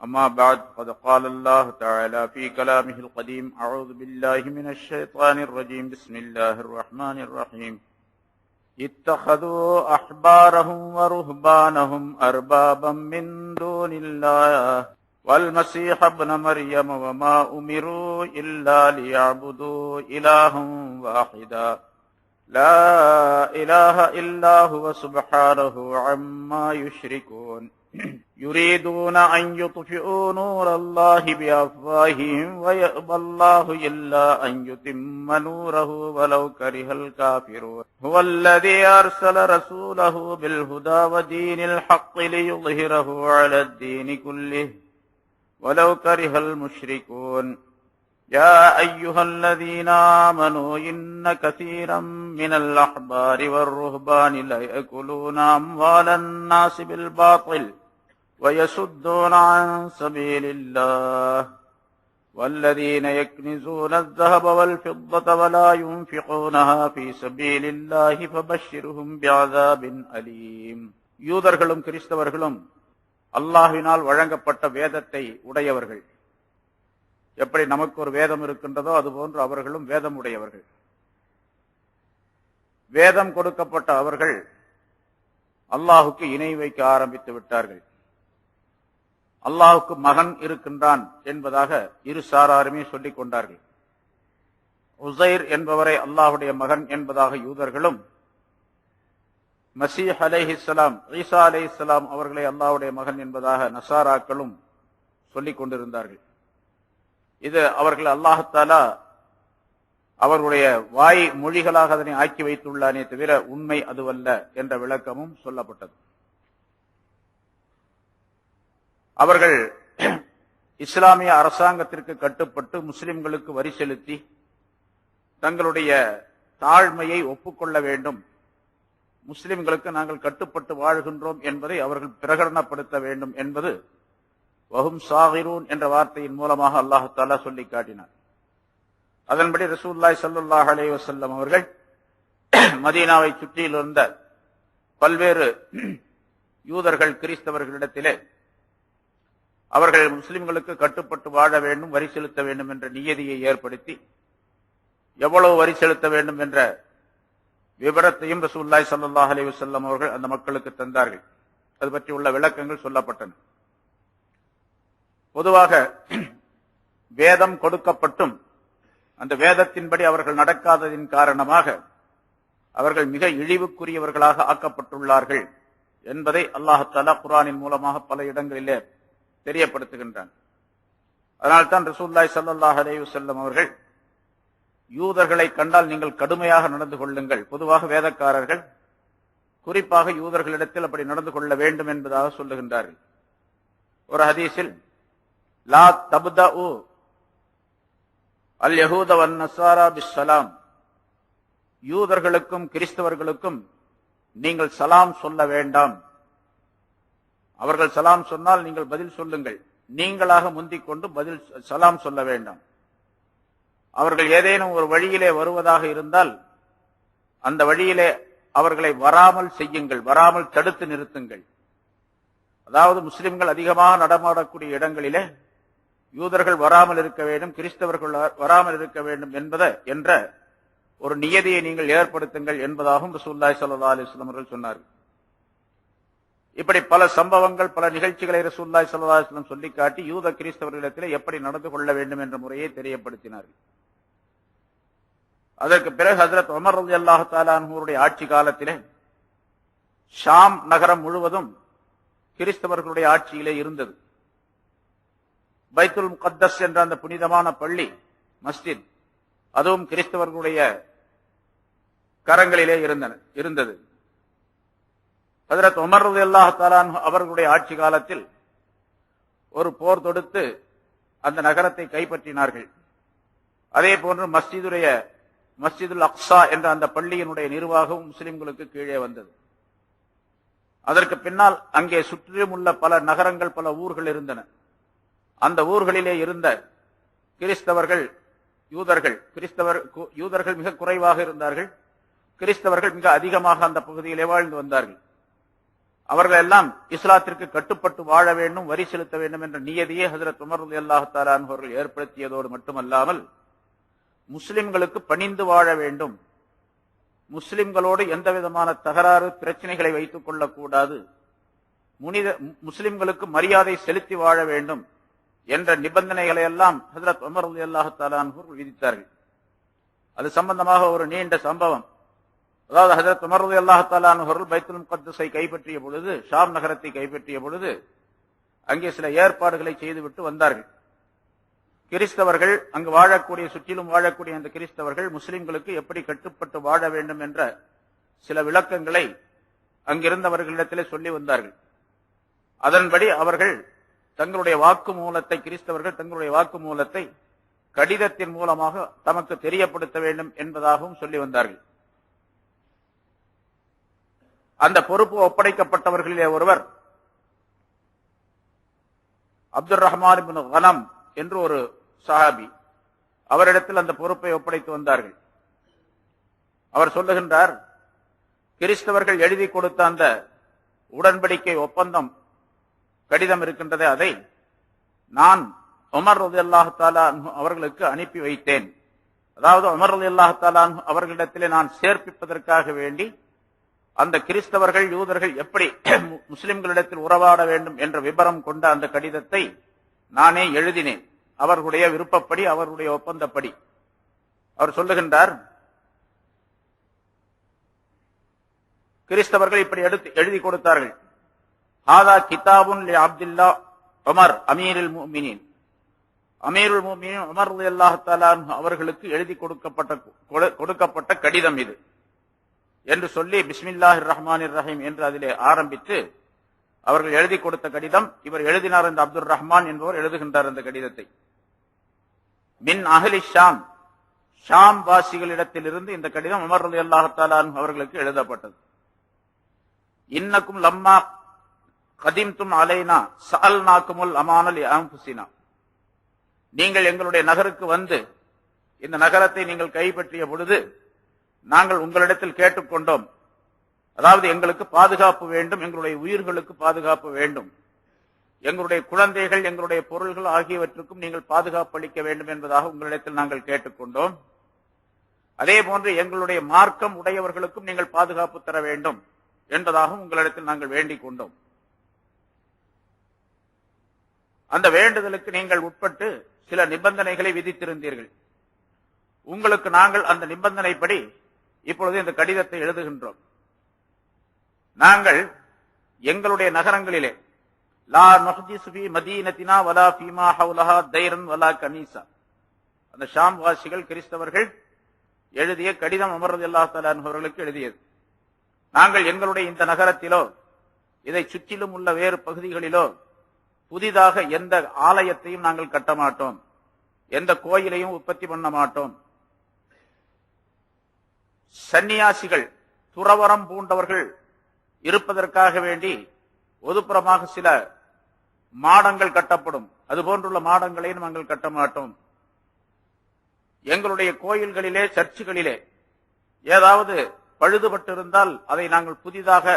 أما بعد قد قال الله تعالى في كلامه القديم أعوذ بالله من الشيطان الرجيم بسم الله الرحمن الرحيم اتخذوا أحبارهم ورهبانهم أربابا من دون الله والمسيح ابن مريم وما أمروا إلا ليعبدوا إلها واحدا لا إله إلا هو سبحانه عما يشركون يريدون أن يطفئوا نور الله بأفواههم ويأبى الله إلا أن يتم نوره ولو كره الكافرون هو الذي أرسل رسوله بالهدى ودين الحق ليظهره على الدين كله ولو كره المشركون يا أيها الذين آمنوا إن كثيرا من الأحبار والرهبان ليأكلون أموال الناس بالباطل ويصدون عن سبيل الله والذين يكنزون الذهب والفضة ولا ينفقونها في سبيل الله فبشرهم بعذاب أليم. யூதர்களும் கிறிஸ்தவர்களும் அல்லாஹ்வினால் வழங்கப்பட்ட வேதத்தை உடையவர்கள். எப்படி நமக்கு ஒரு வேதம் இருக்கின்றதோ அதுபோன்று அவர்களும் வேதம் உடையவர்கள். வேதம் கொடுக்கப்பட்ட அவர்கள் அல்லாஹுக்கு இணை வைக்க ஆரம்பித்து விட்டார்கள். அல்லாஹுக்கு மகன் இருக்கின்றான் என்பதாக இரு சாராருமே சொல்லிக் கொண்டார்கள். உஸைர் என்பவரை அல்லாஹுடைய மகன் என்பதாக யூதர்களும், மசீஹ் அலைஹிஸ்ஸலாம் ஈசா அலைஹிஸ்ஸலாம் அவர்களை அல்லாஹுடைய மகன் என்பதாக நசாராக்களும் சொல்லிக் கொண்டிருந்தார்கள். இது அவர்கள் அல்லாஹ் தஆலா அவர்களுடைய வாய் மொழிகளாக அதனை ஆக்கி வைத்துள்ளானே தவிர உண்மை அதுவல்ல என்ற விளக்கமும் சொல்லப்பட்டது. அவர்கள் இஸ்லாமிய அரசாங்கத்திற்கு கட்டுப்பட்டு முஸ்லிம்களுக்கு வரி செலுத்தி தங்களுடைய தாழ்மையை ஒப்புக்கொள்ள வேண்டும், முஸ்லிம்களுக்கு நாங்கள் கட்டுப்பட்டு வாழ்கின்றோம் என்பதை அவர்கள் பிரகடனப்படுத்த வேண்டும் என்பது வஹும் சாகிரூன் என்ற வார்த்தையின் மூலமாக அல்லாஹ் தஆலா சொல்லி காட்டினார். அதன்படி ரசூலுல்லாஹி ஸல்லல்லாஹு அலைஹி வஸல்லம் அவர்கள் மதீனாவை சுற்றியில் இருந்த பல்வேறு யூதர்கள் கிறிஸ்தவர்களிடத்திலே அவர்கள் முஸ்லிம்களுக்கு கட்டுப்பட்டு வாழ வேண்டும், வரி செலுத்த வேண்டும் என்ற நியதியை ஏற்படுத்தி எவ்வளவு வரி செலுத்த வேண்டும் என்ற விவரத்தையும் ரசூலுல்லாஹி ஸல்லல்லாஹு அலைஹி வஸல்லம் அவர்கள் அந்த மக்களுக்கு தந்தார்கள். அது பற்றி உள்ள விளக்கங்கள் சொல்லப்பட்டன. பொதுவாக வேதம் கொடுக்கப்பட்டும் அந்த வேதத்தின்படி அவர்கள் நடக்காததின் காரணமாக அவர்கள் மிக இழிவுக்குரியவர்களாக ஆக்கப்பட்டுள்ளார்கள் என்பதை அல்லாஹ் தஆலா குர்ஆனின் மூலமாக பல இடங்களிலே தெரியப்படுத்துகின்றான். அதனால்தான் ரசூலுல்லாஹி ஸல்லல்லாஹு அலைஹி வஸல்லம் அவர்கள் யூதர்களை கண்டால் நீங்கள் கடுமையாக நடந்து கொள்ளுங்கள், பொதுவாக வேதக்காரர்கள் குறிப்பாக யூதர்களிடத்தில் அப்படி நடந்து கொள்ள வேண்டும் என்பதாக சொல்லுகின்றார்கள். ஒரு ஹதீஸில் லா தப்தஉ அல் யஹூத வன் நஸாரா பிஸ்ஸலாம், யூதர்களுக்கும் கிறிஸ்தவர்களுக்கும் நீங்கள் சலாம் சொல்ல வேண்டாம். அவர்கள் சலாம் சொன்னால் நீங்கள் பதில் சொல்லுங்கள், நீங்களாக முந்திக் கொண்டு பதில் சலாம் சொல்ல வேண்டாம். அவர்கள் ஏதேனும் ஒரு வழியிலே வருவதாக இருந்தால் அந்த வழியிலே அவர்களை வராமல் செய்யுங்கள், வராமல் தடுத்து நிறுத்துங்கள். அதாவது முஸ்லிம்கள் அதிகமாக நடமாடக்கூடிய இடங்களிலே யூதர்கள் வராமல் இருக்க வேண்டும், கிறிஸ்தவர்கள் வராமல் இருக்க வேண்டும் என்ற ஒரு நியதியை நீங்கள் ஏற்படுத்துங்கள் என்பதாகவும் ரசூலுல்லாஹி ஸல்லல்லாஹு அலைஹி வஸல்லம் அவர்கள் சொன்னார்கள். இப்படி பல சம்பவங்கள், பல நிகழ்ச்சிகளை ரசூலுல்லாஹி ஸல்லல்லாஹு அலைஹி வஸல்லம் சொல்லி காட்டி யூத கிறிஸ்தவர்களிடத்திலே எப்படி நடந்து கொள்ள வேண்டும் என்ற முறையை தெரியப்படுத்தினார்கள். அதற்கு பிறகு ஹஜ்ரத் உமர் ரலியல்லாஹு தஆலா அன்ஹுவுடைய ஆட்சி காலத்திலே ஷாம் நகரம் முழுவதும் கிறிஸ்தவர்களுடைய ஆட்சியிலே இருந்தது. பைத்துல் முகத்தஸ் என்ற அந்த புனிதமான பள்ளி மஸ்ஜித் அதுவும் கிறிஸ்தவர்களுடைய கரங்களிலே இருந்தது. ஹஜ்ரத் உமர் ரலியல்லாஹு தஆலா அன்ஹு அவர்களுடைய ஆட்சி காலத்தில் ஒரு போர் தொடுத்து அந்த நகரத்தை கைப்பற்றினார்கள். அதே போன்று மஸ்ஜிதுல் அக்ஸா என்ற அந்த பள்ளியினுடைய நிர்வாகம் முஸ்லிம்களுக்கு கீழே வந்தது. அதற்கு பின்னால் அங்கே சுற்றிலும் உள்ள பல நகரங்கள், பல ஊர்கள் இருந்தன. அந்த ஊர்களிலே இருந்த கிறிஸ்தவர்கள், யூதர்கள் மிக குறைவாக இருந்தார்கள், கிறிஸ்தவர்கள் மிக அதிகமாக அந்த பகுதியிலே வாழ்ந்து வந்தார்கள். அவர்கள் எல்லாம் இஸ்லாத்திற்கு கட்டுப்பட்டு வாழ வேண்டும், வரி செலுத்த வேண்டும் என்ற நியதியை ஹஜ்ரத் உமர் ரலியல்லாஹு தஆலா அன்ஹு அவர்கள் ஏற்படுத்தியதோடு மட்டுமல்லாமல் முஸ்லிம்களுக்கு பணிந்து வாழ வேண்டும், முஸ்லிம்களோடு எந்த விதமான தகராறு பிரச்சனைகளை வைத்துக் கொள்ளக்கூடாது, முஸ்லிம்களுக்கு மரியாதை செலுத்தி வாழ வேண்டும் என்ற நிபந்தனைகளை எல்லாம் ஹஜ்ரத் உமர் ரலியல்லாஹு தஆலா அன்ஹு விதித்தார்கள். அது சம்பந்தமாக ஒரு நீண்ட சம்பவம். அதாவது ஹஜ்ரத் உமர் ரலியல்லாஹு தஆலா அன்ஹு அவர்கள் பைத்துல் முகத்தஸை கைப்பற்றிய பொழுது, ஷாம் நகரத்தை கைப்பற்றிய பொழுது அங்கே சில ஏற்பாடுகளை செய்துவிட்டு வந்தார்கள். கிறிஸ்தவர்கள் அங்கு வாழக்கூடிய, சுற்றிலும் வாழக்கூடிய அந்த கிறிஸ்தவர்கள் முஸ்லிம்களுக்கு எப்படி கட்டுப்பட்டு வாழ வேண்டும் என்ற சில விளக்கங்களை அங்கிருந்தவர்களிடத்திலே சொல்லி வந்தார்கள். அதன்படி அவர்கள் தங்களுடைய வாக்குமூலத்தை, கிறிஸ்தவர்கள் தங்களுடைய வாக்குமூலத்தை கடிதத்தின் மூலமாக தமக்கு தெரியப்படுத்த வேண்டும் என்பதாகவும் சொல்லி வந்தார்கள். அந்த பொறுப்பு ஒப்படைக்கப்பட்டவர்களிலே ஒருவர் அப்துல் ரஹ்மான் இப்னு கனம் என்று ஒரு சஹாபி. அவரிடத்தில் அந்த பொறுப்பை ஒப்படைத்து வந்தார்கள். அவர் சொல்லுகின்றார், கிறிஸ்தவர்கள் எழுதி கொடுத்த அந்த உடன்படிக்கை ஒப்பந்தம் கடிதம் இருக்கின்றதே, அதை நான் உமர் ரலியல்லாஹு தஆலா அன்ஹு அவர்களுக்கு அனுப்பி வைத்தேன். அதாவது உமர் ரலியல்லாஹு தஆலா அன்ஹு அவர்களிடத்திலே நான் சேர்ப்பிப்பதற்காக வேண்டி அந்த கிறிஸ்தவர்கள், யூதர்கள் எப்படி முஸ்லிம்களிடத்தில் உறவாட வேண்டும் என்ற விபரம் கொண்ட அந்த கடிதத்தை நானே எழுதினேன், அவர்களுடைய விருப்பப்படி, அவர்களுடைய ஒப்பந்தப்படி. அவர் சொல்லுகின்றார், கிறிஸ்தவர்கள் இப்படி எழுதி கொடுத்தார்கள், ஹாதா கிதாபுன் லி அப்துல்லா உமர் அமீருல் முஃமினீன், அமீருல் முஃமினீன் உமர் ரலியல்லாஹு தஆலா அன்ஹு அவர்களுக்கு எழுதி கொடுக்கப்பட்ட கடிதம் இது என்று சொல்லி பிஸ்மில்லாஹிர் ரஹ்மானிர் ரஹீம் என்று அதிலே ஆரம்பித்து அவர்கள் எழுதி கொடுத்த கடிதம். இவர் எழுதினார், இந்த அப்துல் ரஹ்மான் என்பவர் எழுதுகின்றார் அந்த கடிதத்தை. மின் அஹ்லி ஷாம், ஷாம் வாசிகளிடத்தில் இருந்து இந்த கடிதம் உமர் ரலியல்லாஹு தஆலா அன்ஹு அவர்களுக்கு எழுதப்பட்டது. இன்னக்கும் லம்மா கதிம்தும் அலைனா சஅல்நாகுமுல் அமான லி அன்ஃபுசினா, நீங்கள் எங்களுடைய நகருக்கு வந்து இந்த நகரத்தை நீங்கள் கைப்பற்றிய பொழுது நாங்கள் உங்களிடத்தில் கேட்டுக்கொண்டோம், அதாவது எங்களுக்கு பாதுகாப்பு வேண்டும், எங்களுடைய உயிர்களுக்கு பாதுகாப்பு வேண்டும், எங்களுடைய குழந்தைகள், எங்களுடைய பொருள்கள் ஆகியவற்றுக்கும் நீங்கள் பாதுகாப்பு அளிக்க வேண்டும் என்பதாக உங்களிடத்தில் நாங்கள் கேட்டுக்கொண்டோம். அதே போன்று எங்களுடைய மார்க்கம் உடையவர்களுக்கும் நீங்கள் பாதுகாப்பு தர வேண்டும் என்பதாகவும் உங்களிடத்தில் நாங்கள் வேண்டிக் கொண்டோம். அந்த வேண்டுதலுக்கு நீங்கள் உட்பட்டு சில நிபந்தனைகளை விதித்திருந்தீர்கள். உங்களுக்கு நாங்கள் அந்த நிபந்தனைப்படி இப்பொழுது இந்த கடிதத்தை எழுதுகின்றோம். நாங்கள் எங்களுடைய நகரங்களிலே லா நஹ்திஸு ஃபீ மதீனத்தினா வலா ஃபீமா ஹவுலஹா தைரன் வலா கனீசா, அந்த ஷாம் வாசிகள், கிறிஸ்தவர்கள் எழுதிய கடிதம் உமர் ரலியல்லாஹு தஆலா அன்ஹு அவர்களுக்கு எழுதியது. நாங்கள் எங்களுடைய இந்த நகரத்திலோ இதை சுற்றிலும் உள்ள வேறு பகுதிகளிலோ புதிதாக எந்த ஆலயத்தையும் நாங்கள் கட்ட மாட்டோம், எந்த கோயிலையும் உற்பத்தி பண்ண மாட்டோம். சன்னியாசிகள், துறவரம் பூண்டவர்கள் இருப்பதற்காக வேண்டி ஒதுப்புறமாக சில மாடங்கள் கட்டப்படும், அதுபோன்றுள்ள மாடங்களையும் நாங்கள் கட்ட மாட்டோம். எங்களுடைய கோயில்களிலே, சர்ச்சுகளிலே ஏதாவது பழுதுபட்டிருந்தால் அதை நாங்கள் புதிதாக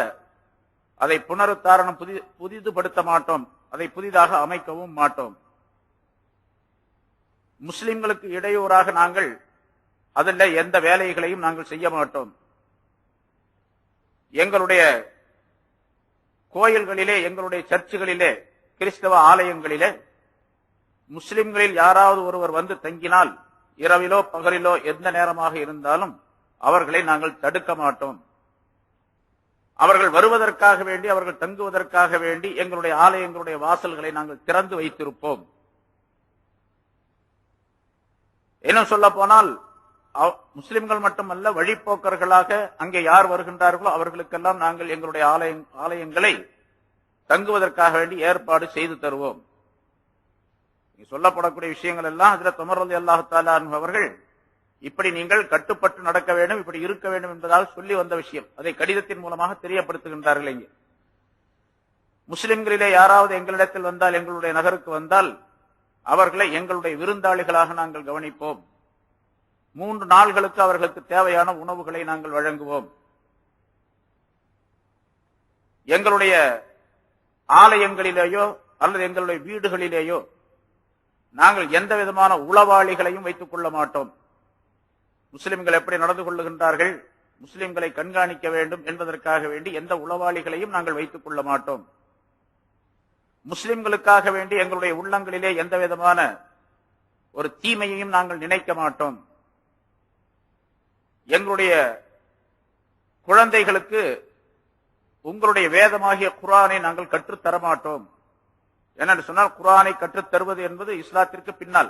அதை புனருத்தாரணம் புதிதுபடுத்த மாட்டோம், அதை புதிதாக அமைக்கவும் மாட்டோம். முஸ்லிம்களுக்கு இடையூறாக நாங்கள் அதில் எந்த வேலைகளையும் நாங்கள் செய்ய மாட்டோம். எங்களுடைய கோயில்களிலே, எங்களுடைய சர்ச்சுகளிலே, கிறிஸ்தவ ஆலயங்களிலே முஸ்லிம்களில் யாராவது ஒருவர் வந்து தங்கினால் இரவிலோ பகலிலோ எந்த நேரமாக இருந்தாலும் அவர்களை நாங்கள் தடுக்க மாட்டோம். அவர்கள் வருவதற்காக வேண்டி, அவர்கள் தங்குவதற்காக வேண்டி எங்களுடைய ஆலயங்களுடைய வாசல்களை நாங்கள் திறந்து வைத்திருப்போம். இன்னும் சொல்ல போனால் முஸ்லிம்கள் மட்டுமல்ல, வழிப்போக்கர்களாக அங்கே யார் வருகின்றார்களோ அவர்களுக்கெல்லாம் நாங்கள் எங்களுடைய ஆலயங்களை தங்குவதற்காக வேண்டி ஏற்பாடு செய்து தருவோம். சொல்லப்படக்கூடிய விஷயங்கள் எல்லாம் ஹஜ்ரத் உமர் ரலியல்லாஹு தஆலா அன்ஹு அவர்கள் இப்படி நீங்கள் கட்டுப்பட்டு நடக்க வேண்டும், இப்படி இருக்க வேண்டும் என்பதால் சொல்லி வந்த விஷயம். அதை கடிதத்தின் மூலமாக தெரியப்படுத்துகின்றார்கள். இங்கே முஸ்லிம்களிலே யாராவது எங்களிடத்தில் வந்தால், எங்களுடைய நகருக்கு வந்தால் அவர்களை எங்களுடைய விருந்தாளிகளாக நாங்கள் கவனிப்போம். 3 நாள்களுக்கு அவர்களுக்கு தேவையான உணவுகளை நாங்கள் வழங்குவோம். எங்களுடைய ஆலயங்களிலேயோ அல்லது எங்களுடைய வீடுகளிலேயோ நாங்கள் எந்த விதமான உளவாளிகளையும் வைத்துக் கொள்ள மாட்டோம். முஸ்லிம்கள் எப்படி நடந்து கொள்ளுகின்றார்கள், முஸ்லிம்களை கண்காணிக்க வேண்டும் என்பதற்காக வேண்டி எந்த உளவாளிகளையும் நாங்கள் வைத்துக் கொள்ள மாட்டோம். முஸ்லிம்களுக்காக வேண்டி எங்களுடைய உள்ளங்களிலே எந்த விதமான ஒரு தீமையையும் நாங்கள் நினைக்க மாட்டோம். எங்களுடைய குழந்தைகளுக்கு உங்களுடைய வேதமாகிய குர்ஆனை நாங்கள் கற்றுத்தர மாட்டோம். என்னென்று சொன்னால், குர்ஆனை கற்றுத் தருவது என்பது இஸ்லாத்திற்கு பின்னால்.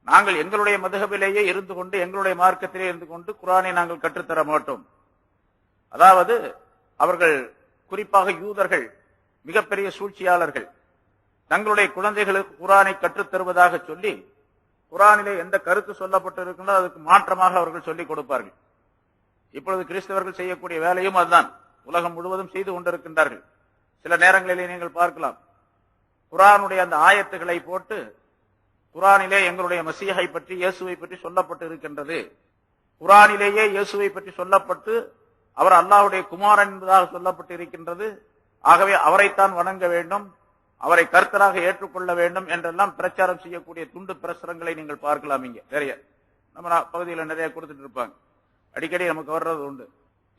நாங்கள் எங்களுடைய மதுஹபிலேயே இருந்து கொண்டு, எங்களுடைய மார்க்கத்திலே இருந்து கொண்டு குர்ஆனை நாங்கள் கற்றுத்தர மாட்டோம். அதாவது அவர்கள், குறிப்பாக யூதர்கள், மிகப்பெரிய சூழ்ச்சியாளர்கள், தங்களுடைய குழந்தைகளுக்கு குர்ஆனை கற்றுத் தருவதாக சொல்லி குர்ஆனிலே எந்த கருத்து சொல்லப்பட்டு இருக்கின்றோ அதுக்கு மாற்றமாக அவர்கள் சொல்லிக் கொடுப்பார்கள். இப்பொழுது கிறிஸ்தவர்கள் செய்யக்கூடிய வேலையும் அதுதான். உலகம் முழுவதும் செய்து கொண்டிருக்கின்றார்கள். சில நேரங்களிலே நீங்கள் பார்க்கலாம், குர்ஆனுடைய அந்த ஆயத்துக்களை போட்டு குர்ஆனிலே எங்களுடைய மசீஹை பற்றி, இயேசுவை பற்றி சொல்லப்பட்டு இருக்கின்றது, குர்ஆனிலேயே இயேசுவை பற்றி சொல்லப்பட்டு அவர் அல்லாஹ்வுடைய குமாரன் என்பதாக சொல்லப்பட்டு இருக்கின்றது, ஆகவே அவரைத்தான் வணங்க வேண்டும், அவரை கர்த்தராக ஏற்றுக்கொள்ள வேண்டும் என்றெல்லாம் பிரச்சாரம் செய்யக்கூடிய துண்டு பிரசுரங்களை நீங்கள் பார்க்கலாம். இங்க நிறைய நம்ம பகுதியில் நிறைய கொடுத்துட்டு இருப்பாங்க, அடிக்கடி நமக்கு வர்றது உண்டு.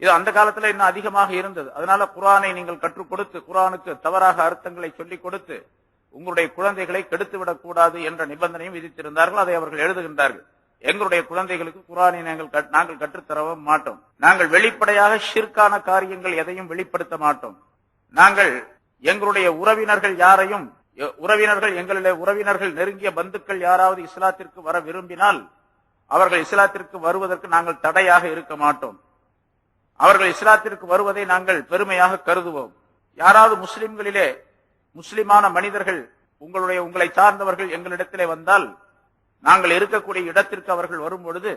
இது அந்த காலத்துல இன்னும் அதிகமாக இருந்தது. அதனால குர்ஆனை நீங்கள் கற்றுக் கொடுத்து, குர்ஆனுக்கு தவறாக அர்த்தங்களை சொல்லிக் கொடுத்து உங்களுடைய குழந்தைகளை கெடுத்து விடக்கூடாது என்ற நிபந்தனையும் விதித்திருந்தார்கள். அதை அவர்கள் எழுதுகின்றார்கள். எங்களுடைய குழந்தைகளுக்கு குர்ஆனை நாங்கள் கற்றுத்தரவும் மாட்டோம். நாங்கள் வெளிப்படையாக ஷிர்கான காரியங்கள் எதையும் வெளிப்படுத்த மாட்டோம். நாங்கள் எங்களுடைய உறவினர்கள் யாரையும், உறவினர்கள் நெருங்கிய பந்துக்கள் யாராவது இஸ்லாத்திற்கு வர விரும்பினால் அவர்கள் இஸ்லாத்திற்கு வருவதற்கு நாங்கள் தடையாக இருக்க மாட்டோம். அவர்கள் இஸ்லாத்திற்கு வருவதை நாங்கள் பெருமையாக கருதுவோம். யாராவது முஸ்லிம்களிலே முஸ்லிமான மனிதர்கள், உங்களை சார்ந்தவர்கள் எங்களிடத்திலே வந்தால், நாங்கள் இருக்கக்கூடிய இடத்திற்கு அவர்கள் வரும் பொழுது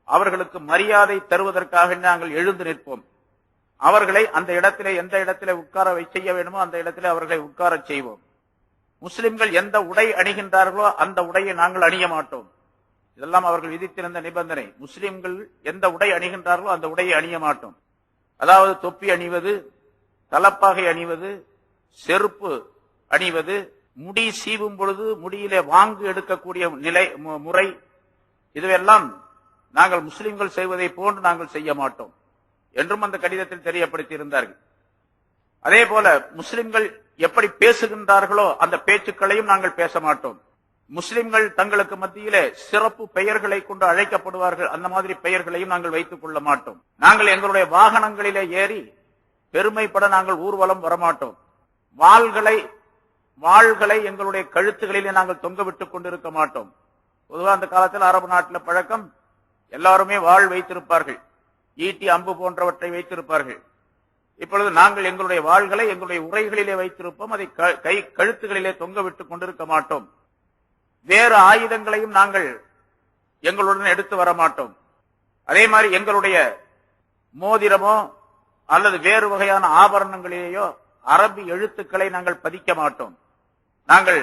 அவர்களுக்கு மரியாதை தருவதற்காக நாங்கள் எழுந்து நிற்போம். அவர்களை அந்த இடத்திலே, எந்த இடத்திலே உட்கார செய்ய வேண்டுமோ அந்த இடத்திலே அவர்களை உட்கார செய்வோம். முஸ்லிம்கள் எந்த உடை அணிகின்றார்களோ அந்த உடையை நாங்கள் அணிய மாட்டோம். இதெல்லாம் அவர்கள் விதித்திருந்த நிபந்தனை. முஸ்லிம்கள் எந்த உடை அணிகின்றார்களோ அந்த உடையை அணிய மாட்டோம். அதாவது தொப்பி அணிவது, தலப்பாகை அணிவது, செருப்பு அணிவது, முடி சீவும் பொழுது முடியிலே வாங்கு எடுக்கக்கூடிய முறை, இதுவெல்லாம் நாங்கள் முஸ்லிம்கள் செய்வதை போன்று நாங்கள் செய்ய மாட்டோம் என்றும் அந்த கடிதத்தில் தெரியப்படுத்தி இருந்தார்கள். அதே போல முஸ்லிம்கள் எப்படி பேசுகின்றார்களோ அந்த பேச்சுக்களையும் நாங்கள் பேச மாட்டோம். முஸ்லிம்கள் தங்களுக்கு மத்தியிலே சிறப்பு பெயர்களை கொண்டு அழைக்கப்படுவார்கள், அந்த மாதிரி பெயர்களையும் நாங்கள் வைத்துக் கொள்ள மாட்டோம். நாங்கள் எங்களுடைய வாகனங்களிலே ஏறி பெருமைப்பட நாங்கள் ஊர்வலம் வரமாட்டோம். வாள்களை எங்களுடைய கழுத்துகளிலே நாங்கள் தொங்க விட்டுக் கொண்டிருக்க மாட்டோம். பொதுவாக அந்த காலத்தில் அரபு நாட்டில் பழக்கம், எல்லாருமே வாள் வைத்திருப்பார்கள், ஈட்டி அம்பு போன்றவற்றை வைத்திருப்பார்கள். இப்பொழுது நாங்கள் எங்களுடைய வாள்களை எங்களுடைய உரைகளிலே வைத்திருப்போம், அதை கழுத்துகளிலே தொங்க விட்டுக் கொண்டிருக்க மாட்டோம். வேறு ஆயுதங்களையும் நாங்கள் எங்களுடன் எடுத்து வர மாட்டோம். அதே மாதிரி எங்களுடைய மோதிரமோ அல்லது வேறு வகையான ஆபரணங்களிலேயோ அரபி எழுத்துக்களை நாங்கள் பதிக்க மாட்டோம். நாங்கள்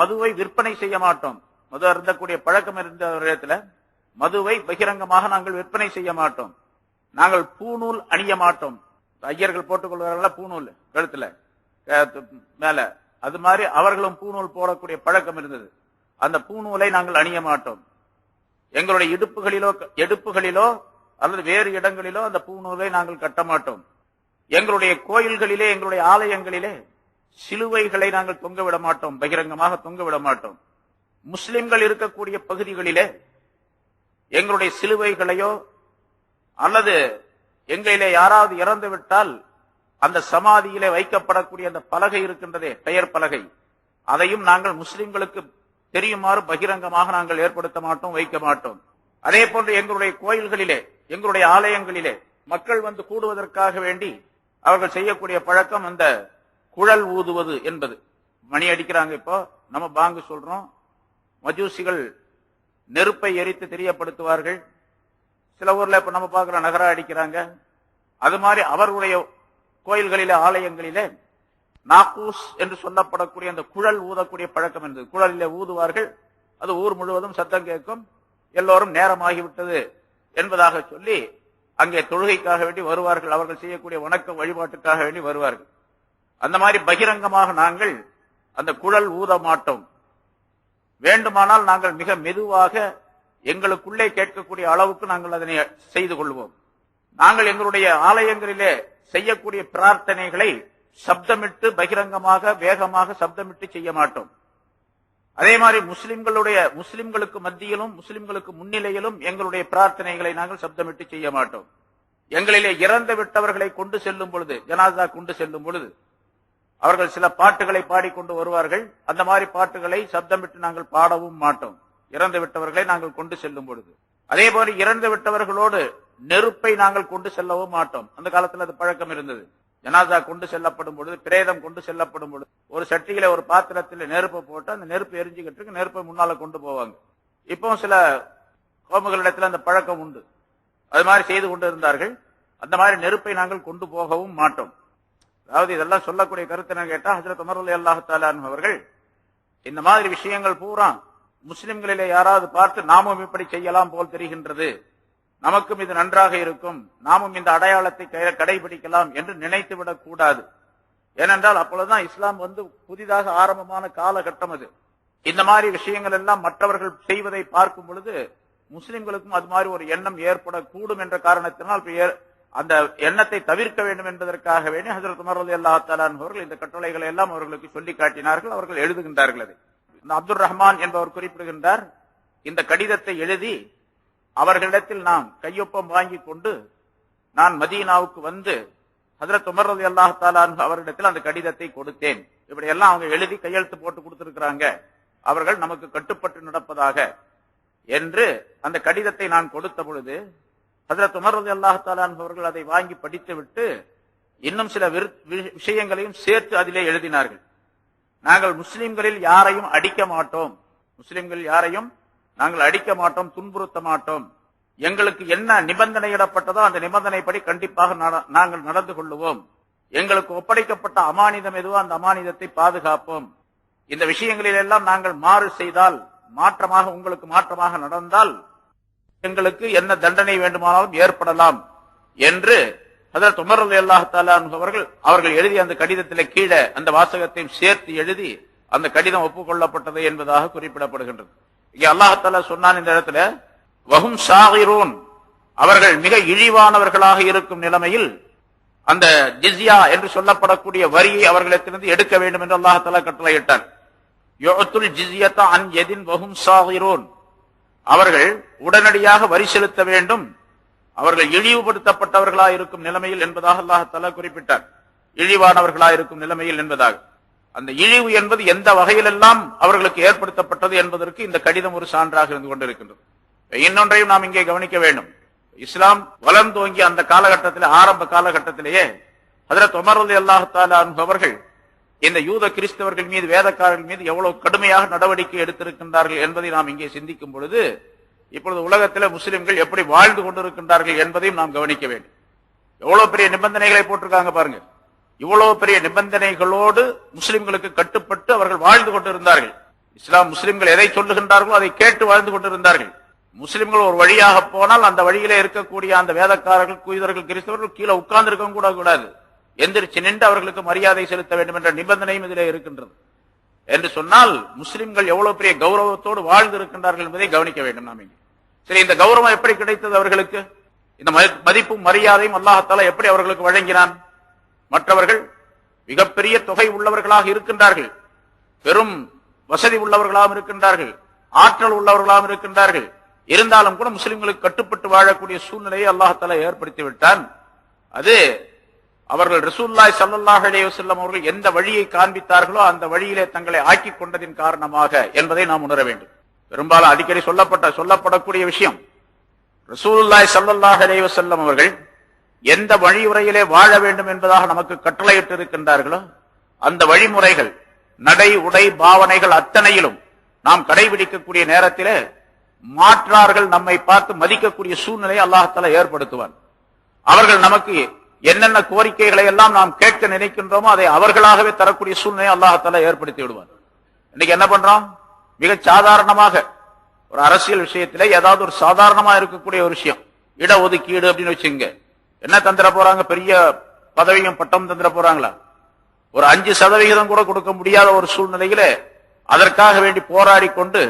மதுவை விற்பனை செய்ய மாட்டோம். மது அருந்தக்கூடிய பழக்கம் இருந்த இடத்துல மதுவை பகிரங்கமாக நாங்கள் விற்பனை செய்ய மாட்டோம். நாங்கள் பூநூல் அணிய மாட்டோம். ஐயர்கள் போட்டுக் கொள்வார்கள் பூநூல் கழுத்துல மேல, அது மாதிரி அவர்களும் பூநூல் போடக்கூடிய பழக்கம் இருந்தது. அந்த பூநூலை நாங்கள் அணிய மாட்டோம். எங்களுடைய எடுப்புகளிலோ அல்லது வேறு இடங்களிலோ அந்த பூநூலை நாங்கள் கட்ட மாட்டோம். எங்களுடைய கோயில்களிலே, எங்களுடைய ஆலயங்களிலே சிலுவைகளை நாங்கள் தொங்கவிட மாட்டோம், பகிரங்கமாக தொங்கவிட மாட்டோம். முஸ்லிம்கள் இருக்கக்கூடிய பகுதிகளிலே எங்களுடைய சிலுவைகளையோ அல்லது எங்களிலே யாராவது இறந்து விட்டால் அந்த சமாதியிலே வைக்கப்படக்கூடிய அந்த பலகை இருக்கின்றதே, பெயர் பலகை, அதையும் நாங்கள் முஸ்லிம்களுக்கு தெரியுமாறு பகிரங்கமாக நாங்கள் ஏற்படுத்த மாட்டோம், வைக்க மாட்டோம். அதே போன்று எங்களுடைய கோயில்களிலே, எங்களுடைய ஆலயங்களிலே மக்கள் வந்து கூடுவதற்காக வேண்டி அவர்கள் செய்யக்கூடிய பழக்கம் அந்த குழல் ஊதுவது என்பது. மணி அடிக்கிறாங்க, இப்போ நம்ம பாங்கு சொல்றோம், மஜூசிகள் நெருப்பை எரித்து தெரியப்படுத்துவார்கள். சில ஊர்ல இப்ப நம்ம பார்க்கிற நகரா அடிக்கிறாங்க. அது மாதிரி அவர்களுடைய கோயில்களிலே, ஆலயங்களிலே நாக்கூஸ் என்று சொல்லப்படக்கூடிய அந்த குழல் ஊதக்கூடிய பழக்கம் இருந்தது. குழலிலே ஊதுவார்கள், அது ஊர் முழுவதும் சத்தம் கேட்கும், எல்லோரும் நேரமாகிவிட்டது என்பதாக சொல்லி அங்கே தொழுகைக்காக வேண்டி வருவார்கள், அவர்கள் செய்யக்கூடிய வணக்க வழிபாட்டுக்காக வேண்டி வருவார்கள். அந்த மாதிரி பகிரங்கமாக நாங்கள் அந்த குழல் ஊத மாட்டோம். வேண்டுமானால் நாங்கள் மிக மெதுவாக எங்களுக்குள்ளே கேட்கக்கூடிய அளவுக்கு நாங்கள் அதனை செய்து கொள்வோம். நாங்கள் எங்களுடைய ஆலயங்களிலே செய்யக்கூடிய பிரார்த்தனைகளை சப்தமிட்டு பகிரங்கமாக வேகமாக சப்தமிட்டு செய்ய மாட்டோம். அதே மாதிரி முஸ்லிம்களுக்கு மத்தியிலும் முஸ்லிம்களுக்கு முன்னிலையிலும் எங்களுடைய பிரார்த்தனைகளை நாங்கள் சப்தமிட்டு செய்ய மாட்டோம். எங்களிலே இறந்து விட்டவர்களை கொண்டு செல்லும் பொழுது, ஜனாசா கொண்டு செல்லும் பொழுது அவர்கள் சில பாட்டுகளை பாடிக்கொண்டு வருவார்கள். அந்த மாதிரி பாட்டுகளை சப்தமிட்டு நாங்கள் பாடவும் மாட்டோம் இறந்து விட்டவர்களை நாங்கள் கொண்டு செல்லும் பொழுது. அதே போல இறந்து விட்டவர்களோடு நெருப்பை நாங்கள் கொண்டு செல்லவும் மாட்டோம். அந்த காலத்தில் அது பழக்கம் இருந்தது. ஜனாசா கொண்டு செல்லப்படும் பொழுது, பிரேதம் கொண்டு செல்லப்படும் பொழுது ஒரு சட்டியில ஒரு பாத்திரத்தில் நெருப்பை போட்டு அந்த நெருப்பு எரிஞ்சுக்கிட்டு நெருப்பை முன்னால கொண்டு போவாங்க. இப்போ சில கோமுகளிடத்தில் அந்த பழக்கம் உண்டு, அது மாதிரி செய்து கொண்டு இருந்தார்கள். அந்த மாதிரி நெருப்பை நாங்கள் கொண்டு போகவும் மாட்டோம். அதாவது இதெல்லாம் சொல்லக்கூடிய கருத்து என்ன கேட்டா, ஹஜ்ரத் உமர் ரலியல்லாஹு தஆலா அன்ஹு அவர்கள் இந்த மாதிரி விஷயங்கள் பூரா முஸ்லிம்களிலே யாராவது பார்த்து நாமும் இப்படி செய்யலாம் போல் தெரிகின்றது, நமக்கும் இது நன்றாக இருக்கும், நாமும் இந்த அடையாளத்தை கடைபிடிக்கலாம் என்று நினைத்து விடக் கூடாது. ஏனென்றால் அப்பொழுதுதான் இஸ்லாம் புதிதாக ஆரம்பமான காலகட்டம் அது. இந்த மாதிரி விஷயங்கள் எல்லாம் மற்றவர்கள் செய்வதை பார்க்கும் பொழுது முஸ்லிம்களுக்கும் அது மாதிரி ஒரு எண்ணம் ஏற்படக்கூடும் என்ற காரணத்தினால் அந்த எண்ணத்தை தவிர்க்க வேண்டும் என்பதற்காக வேண்டி ஹஜ்ரத் உமர் ரலியல்லாஹு தஆலா அன்ஹு அவர்கள் இந்த கட்டளைகளை எல்லாம் அவர்களுக்கு சொல்லி காட்டினார்கள். அவர்கள் எழுதுகின்றார்கள். அதை அப்துல் ரஹ்மான் என்பவர் குறிப்பிடுகின்றார். இந்த கடிதத்தை எழுதி அவர்களிடத்தில் நான் கையொப்பம் வாங்கி கொண்டு நான் மதீனாவுக்கு வந்து ஹஜ்ரத் உமர் ரலியல்லாஹு தஆலா அன்ஹு அவர்களிடத்தில் அந்த கடிதத்தை கொடுத்தேன். இப்படி எல்லாம் அவங்க எழுதி கையெழுத்து போட்டு கொடுத்திருக்கிறாங்க, அவர்கள் நமக்கு கட்டுப்பட்டு நடப்பதாக என்று அந்த கடிதத்தை நான் கொடுத்த பொழுது ஹஜ்ரத் உமர் ரலியல்லாஹு தஆலா அன்ஹு அவர்கள் அதை வாங்கி படித்து விட்டு இன்னும் சில விஷயங்களையும் சேர்த்து அதிலே எழுதினார்கள். நாங்கள் முஸ்லிம்களில் யாரையும் அடிக்க மாட்டோம், முஸ்லிம்களில் யாரையும் நாங்கள் அடிக்க மாட்டோம், துன்புறுத்த மாட்டோம். எங்களுக்கு என்ன நிபந்தனையிடப்பட்டதோ அந்த நிபந்தனைப்படி கண்டிப்பாக நாங்கள் நடந்து கொள்ளுவோம். எங்களுக்கு ஒப்படைக்கப்பட்ட அமானிதம் எதுவோ அந்த அமானிதத்தை பாதுகாப்போம். இந்த விஷயங்களில் எல்லாம் நாங்கள் மாறு செய்தால், மாற்றமாக உங்களுக்கு மாற்றமாக நடந்தால் எங்களுக்கு என்ன தண்டனை வேண்டுமானாலும் ஏற்படலாம் என்று ஹஜ்ரத் உமர் ரலியல்லாஹு தஆலா அன்ஹு அவர்கள் எழுதிய அந்த கடிதத்திலே கீழே அந்த வாசகத்தையும் சேர்த்து எழுதி அந்த கடிதம் ஒப்புக்கொள்ளப்பட்டது என்பதாக குறிப்பிடப்படுகின்றது. இங்கே அல்லாஹ் தஆலா சொன்னான் இந்த இடத்துல, வஹும் ஸாகிரூன், அவர்கள் மிக இழிவானவர்களாக இருக்கும் நிலைமையில் அந்த ஜிஸ்யா என்று சொல்லப்படக்கூடிய வரியை அவர்களிடத்திலிருந்து எடுக்க வேண்டும் என்று அல்லாஹ் தஆலா கட்டளையிட்டார். யுஅத்துல் ஜிஸ்யத அன் யதின் வஹும் ஸாகிரூன், அவர்கள் உடனடியாக வரி செலுத்த வேண்டும், அவர்கள் இழிவுபடுத்தப்பட்டவர்களாக இருக்கும் நிலைமையில் என்பதாக அல்லாஹ் தஆலா குறிப்பிட்டார். இழிவானவர்களாக இருக்கும் நிலைமையில் என்பதாக. அந்த இழிவு என்பது எந்த வகையிலெல்லாம் அவர்களுக்கு ஏற்படுத்தப்பட்டது என்பதற்கு இந்த கடிதம் ஒரு சான்றாக இருந்து கொண்டிருக்கின்றது. இன்னொன்றையும் நாம் இங்கே கவனிக்க வேண்டும். இஸ்லாம் வளர்ந்தோங்கிய அந்த காலகட்டத்தில், ஆரம்ப காலகட்டத்திலேயே ஹஜ்ரத் உமர் ரலியல்லாஹு தஆலா அன்ஹு அவர்கள் இந்த யூத கிறிஸ்தவர்கள் மீது, வேதக்காரர்கள் மீது எவ்வளவு கடுமையாக நடவடிக்கை எடுத்திருக்கின்றார்கள் என்பதை நாம் இங்கே சிந்திக்கும் பொழுது இப்பொழுது உலகத்தில் முஸ்லிம்கள் எப்படி வாழ்ந்து கொண்டிருக்கின்றார்கள் என்பதையும் நாம் கவனிக்க வேண்டும். எவ்வளவு பெரிய நிபந்தனைகளை போட்டிருக்காங்க பாருங்க. இவ்வளவு பெரிய நிபந்தனைகளோடு முஸ்லிம்களுக்கு கட்டுப்பட்டு அவர்கள் வாழ்ந்து கொண்டிருந்தார்கள். இஸ்லாம் முஸ்லிம்கள் எதை சொல்லுகின்றார்களோ அதை கேட்டு வாழ்ந்து கொண்டிருந்தார்கள். முஸ்லிம்கள் ஒரு வழியாக போனால் அந்த வழியிலே இருக்கக்கூடிய அந்த வேதக்காரர்கள், குயிதர்கள், கிறிஸ்தவர்கள் கீழே உட்கார்ந்து இருக்க கூட கூடாது, எந்திரிச்சு நின்று அவர்களுக்கு மரியாதை செலுத்த வேண்டும் என்ற நிபந்தனையும் இதிலே இருக்கின்றது. என்று சொன்னால் முஸ்லிம்கள் எவ்வளவு பெரிய கௌரவத்தோடு வாழ்ந்து இருக்கின்றார்கள் என்பதை கவனிக்க வேண்டும் நாம் இங்கே. சரி, இந்த கௌரவம் எப்படி கிடைத்தது அவர்களுக்கு? இந்த மதிப்பும் மரியாதையும் அல்லாஹ் தஆலா எப்படி அவர்களுக்கு வழங்கினான்? மற்றவர்கள் மிகப்பெரிய தொகை உள்ளவர்களாக இருக்கின்றார்கள், பெரும் வசதி உள்ளவர்களாகவும் இருக்கின்றார்கள், ஆற்றல் உள்ளவர்களாகவும் இருக்கின்றார்கள். இருந்தாலும் கூட முஸ்லிம்களுக்கு கட்டுப்பட்டு வாழக்கூடிய சூழ்நிலையை அல்லாஹ் தஆலா ஏற்படுத்தி விட்டான். அது அவர்கள் ரசூலுல்லாஹி ஸல்லல்லாஹு அலைஹி வஸல்லம் அவர்கள் எந்த வழியை காண்பித்தார்களோ அந்த வழியிலே தங்களை ஆக்கிக் கொண்டதின் காரணமாக என்பதை நாம் உணர வேண்டும். பெரும்பாலும் அடிக்கடி சொல்லப்படக்கூடிய விஷயம், ரசூலுல்லாஹி ஸல்லல்லாஹு அலைஹி வஸல்லம் அவர்கள் எந்த வழிமுறையிலே வாழ வேண்டும் என்பதாக நமக்கு கட்டளையிட்டு இருக்கின்றார்களோ அந்த வழிமுறைகள், நடை, உடை, பாவனைகள் அத்தனையிலும் நாம் கடைபிடிக்கக்கூடிய நேரத்திலே மாற்றார்கள் நம்மை பார்த்து மதிக்கக்கூடிய சூழ்நிலையை அல்லாஹ் தஆலா ஏற்படுத்துவான். அவர்கள் நமக்கு என்னென்ன கோரிக்கைகளை எல்லாம் நாம் கேட்க நினைக்கின்றோமோ அதை அவர்களாகவே தரக்கூடிய சூழ்நிலையை அல்லாஹ் தஆலா ஏற்படுத்தி விடுவார். இன்னைக்கு என்ன பண்றோம்? மிக சாதாரணமாக ஒரு அரசியல் விஷயத்திலே ஏதாவது ஒரு சாதாரணமா இருக்கக்கூடிய ஒரு விஷயம், இடஒதுக்கீடு அப்படின்னு வச்சுங்க. என்ன தந்துட போறாங்க? பெரிய பதவியும் பட்டம் தந்துட போறாங்களா? ஒரு 5% கூட கொடுக்க முடியாத ஒரு சூழ்நிலையில அதற்காக வேண்டி போராடி கொண்டு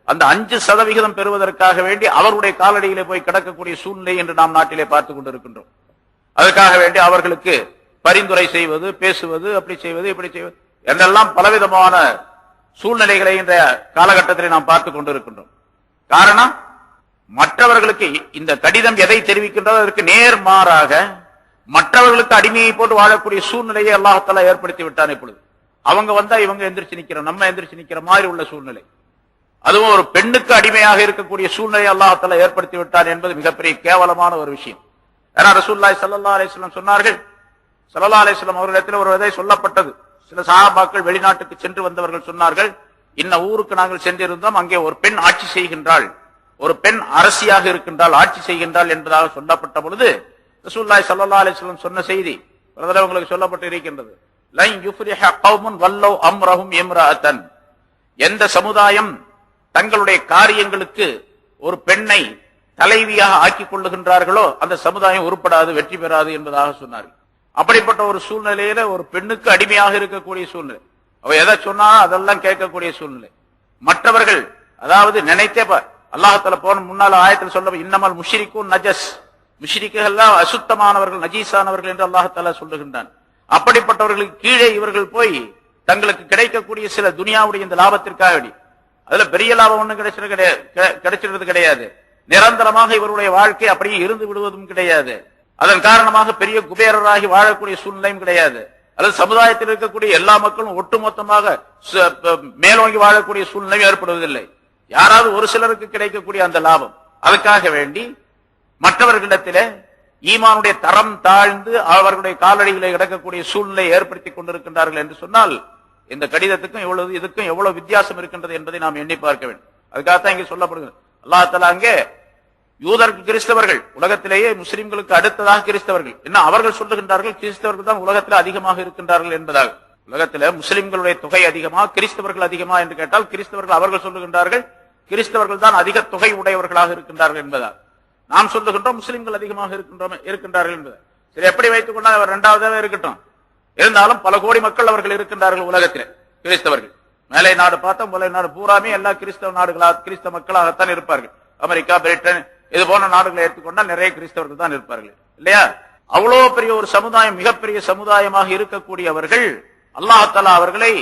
அந்த 5% பெறுவதற்காக வேண்டி அவருடைய காலடியிலே போய் கிடக்கக்கூடிய சூழ்நிலை என்று நாம் நாட்டிலே பார்த்துக் கொண்டிருக்கின்றோம். அதற்காக வேண்டி அவர்களுக்கு பரிந்துரை செய்வது, பேசுவது, அப்படி செய்வது, இப்படி செய்வது என்றெல்லாம் பலவிதமான சூழ்நிலைகளை இன்றைய காலகட்டத்தில் நாம் பார்த்துக் கொண்டிருக்கின்றோம். காரணம், மற்றவர்களுக்கு இந்த கடிதம் எதை தெரிவிக்கின்றதோ அதற்கு நேர்மாறாக மற்றவர்களுக்கு அடிமையை போட்டு வாழக்கூடிய சூழ்நிலையை அல்லாஹ் ஏற்படுத்தி விட்டான். இப்பொழுது அவங்க வந்தா இவங்க எந்திரிச்சு நிக்கிற, நம்ம எந்திரிச்சு நிக்கிற மாதிரி உள்ள சூழ்நிலை, அதுவும் ஒரு பெண்ணுக்கு அடிமையாக இருக்கக்கூடிய சூழ்நிலை அல்லாஹ் ஏற்படுத்தி விட்டான் என்பது மிகப்பெரிய கேவலமான ஒரு விஷயம். ஏன்னா ரசூலுல்லாஹி ஸல்லல்லாஹு அலைஹி வஸல்லம் சொன்னார்கள், ஸல்லல்லாஹு அலைஹி வஸல்லம் அவர்களிடத்தில் ஒரு விதை சொல்லப்பட்டது. சில சஹாபாக்கள் வெளிநாட்டுக்கு சென்று வந்தவர்கள் சொன்னார்கள், இன்ன ஊருக்கு நாங்கள் சென்றிருந்தோம், அங்கே ஒரு பெண் ஆட்சி செய்கின்றாள், ஒரு பெண் அரசியாக இருக்கின்றாள், ஆட்சி செய்கின்றாள் என்பதாக சொல்லப்பட்ட பொழுது ரசூலுல்லாஹி ஸல்லல்லாஹு அலைஹி வஸல்லம் சொன்ன செய்தி உங்களுக்கு சொல்லப்பட்டு இருக்கின்றது, லன் யுஃப்லிஹ கௌமுன் வல்லவ் அம்ரஹும் இம்ரஅத்தன். எந்த சமுதாயம் தங்களுடைய காரியங்களுக்கு ஒரு பெண்ணை தலைவியாக ஆக்கிக் கொள்ளுகின்றார்களோ அந்த சமுதாயம் உருப்படாது, வெற்றி பெறாது என்பதாக சொன்னார்கள். அப்படிப்பட்ட ஒரு சூழ்நிலையில ஒரு பெண்ணுக்கு அடிமையாக இருக்கக்கூடிய சூழ்நிலை, அவ எதை சொன்னா அதெல்லாம் கேட்கக்கூடிய சூழ்நிலை. மற்றவர்கள் அதாவது நினைத்தே அல்லாஹ்தால போன முன்னால ஆயத்தில் சொல்ல, இன்னமல் முஷ்ரிக்கூன் நஜஸ், முஷ்ரிக்குகள் அசுத்தமானவர்கள், நஜீஸானவர்கள் என்று அல்லாஹ்தால சொல்லுகின்றான். அப்படிப்பட்டவர்களுக்கு கீழே இவர்கள் போய் தங்களுக்கு கிடைக்கக்கூடிய சில துனியாவுடைய இந்த லாபத்திற்காக அதுல பெரிய லாபம் ஒண்ணும் கிடைச்சிருக்கிறது கிடையாது. நிரந்தரமாக இவருடைய வாழ்க்கை அப்படியே இருந்து விடுவதும் கிடையாது. அதன் காரணமாக பெரிய குபேரராகி வாழக்கூடிய சூழ்நிலையும் கிடையாது. அல்லது சமுதாயத்தில் இருக்கக்கூடிய எல்லா மக்களும் ஒட்டுமொத்தமாக மேலோங்கி வாழக்கூடிய சூழ்நிலை ஏற்படுவதில்லை. யாராவது ஒரு சிலருக்கு கிடைக்கக்கூடிய அந்த லாபம், அதுக்காக வேண்டி மற்றவர்களிடத்திலே ஈமானுடைய தரம் தாழ்ந்து அவர்களுடைய காலடிகளை கிடக்கக்கூடிய சூழ்நிலை ஏற்படுத்தி கொண்டிருக்கின்றார்கள் என்று சொன்னால் இந்த கடிதத்துக்கும் எவ்வளவு இதுக்கும் எவ்வளவு வித்தியாசம் இருக்கின்றது என்பதை நாம் எண்ணி பார்க்க வேண்டும். அதுக்காகத்தான் இங்கே சொல்லப்படுகிறது. அல்லாஹ் தஆலா அங்கே யூதர்கள், கிறிஸ்தவர்கள், உலகத்திலேயே முஸ்லிம்களுக்கு அடுத்ததாக கிறிஸ்தவர்கள், என்ன அவர்கள் சொல்லுகின்றார்கள், கிறிஸ்தவர்கள் தான் உலகத்தில் அதிகமாக இருக்கின்றார்கள் என்பதாக. உலகத்தில் முஸ்லிம்களுடைய தொகை அதிகமா, கிறிஸ்தவர்கள் அதிகமா என்று கேட்டால் கிறிஸ்தவர்கள் அவர்கள் சொல்லுகின்றார்கள் கிறிஸ்தவர்கள் தான் அதிக தொகை உடையவர்களாக இருக்கின்றார்கள் என்பதாக. நாம் சொல்லுகின்றோம் முஸ்லிம்கள் அதிகமாக இருக்கின்றார்கள் என்பது. சரி, எப்படி வைத்துக் கொண்டால் அவர் இரண்டாவதாக இருக்கட்டும், இருந்தாலும் பல கோடி மக்கள் அவர்கள் இருக்கின்றார்கள் உலகத்தில் கிறிஸ்தவர்கள். மேலை நாடு பார்த்தா மேலை நாடு பூராமே எல்லா கிறிஸ்தவ நாடுகளாக கிறிஸ்தவ மக்களாகத்தான் இருப்பார்கள். அமெரிக்கா, பிரிட்டன் இது போன்ற நாடுகளை எடுத்துக்கொண்டால் நிறைய கிறிஸ்தவர்கள் தான் இருப்பார்கள் இல்லையா? அவ்வளவு பெரிய ஒரு சமுதாயம், மிகப்பெரிய சமுதாயமாக இருக்கக்கூடியவர்கள் அல்லாஹ் தஆலா அவர்களை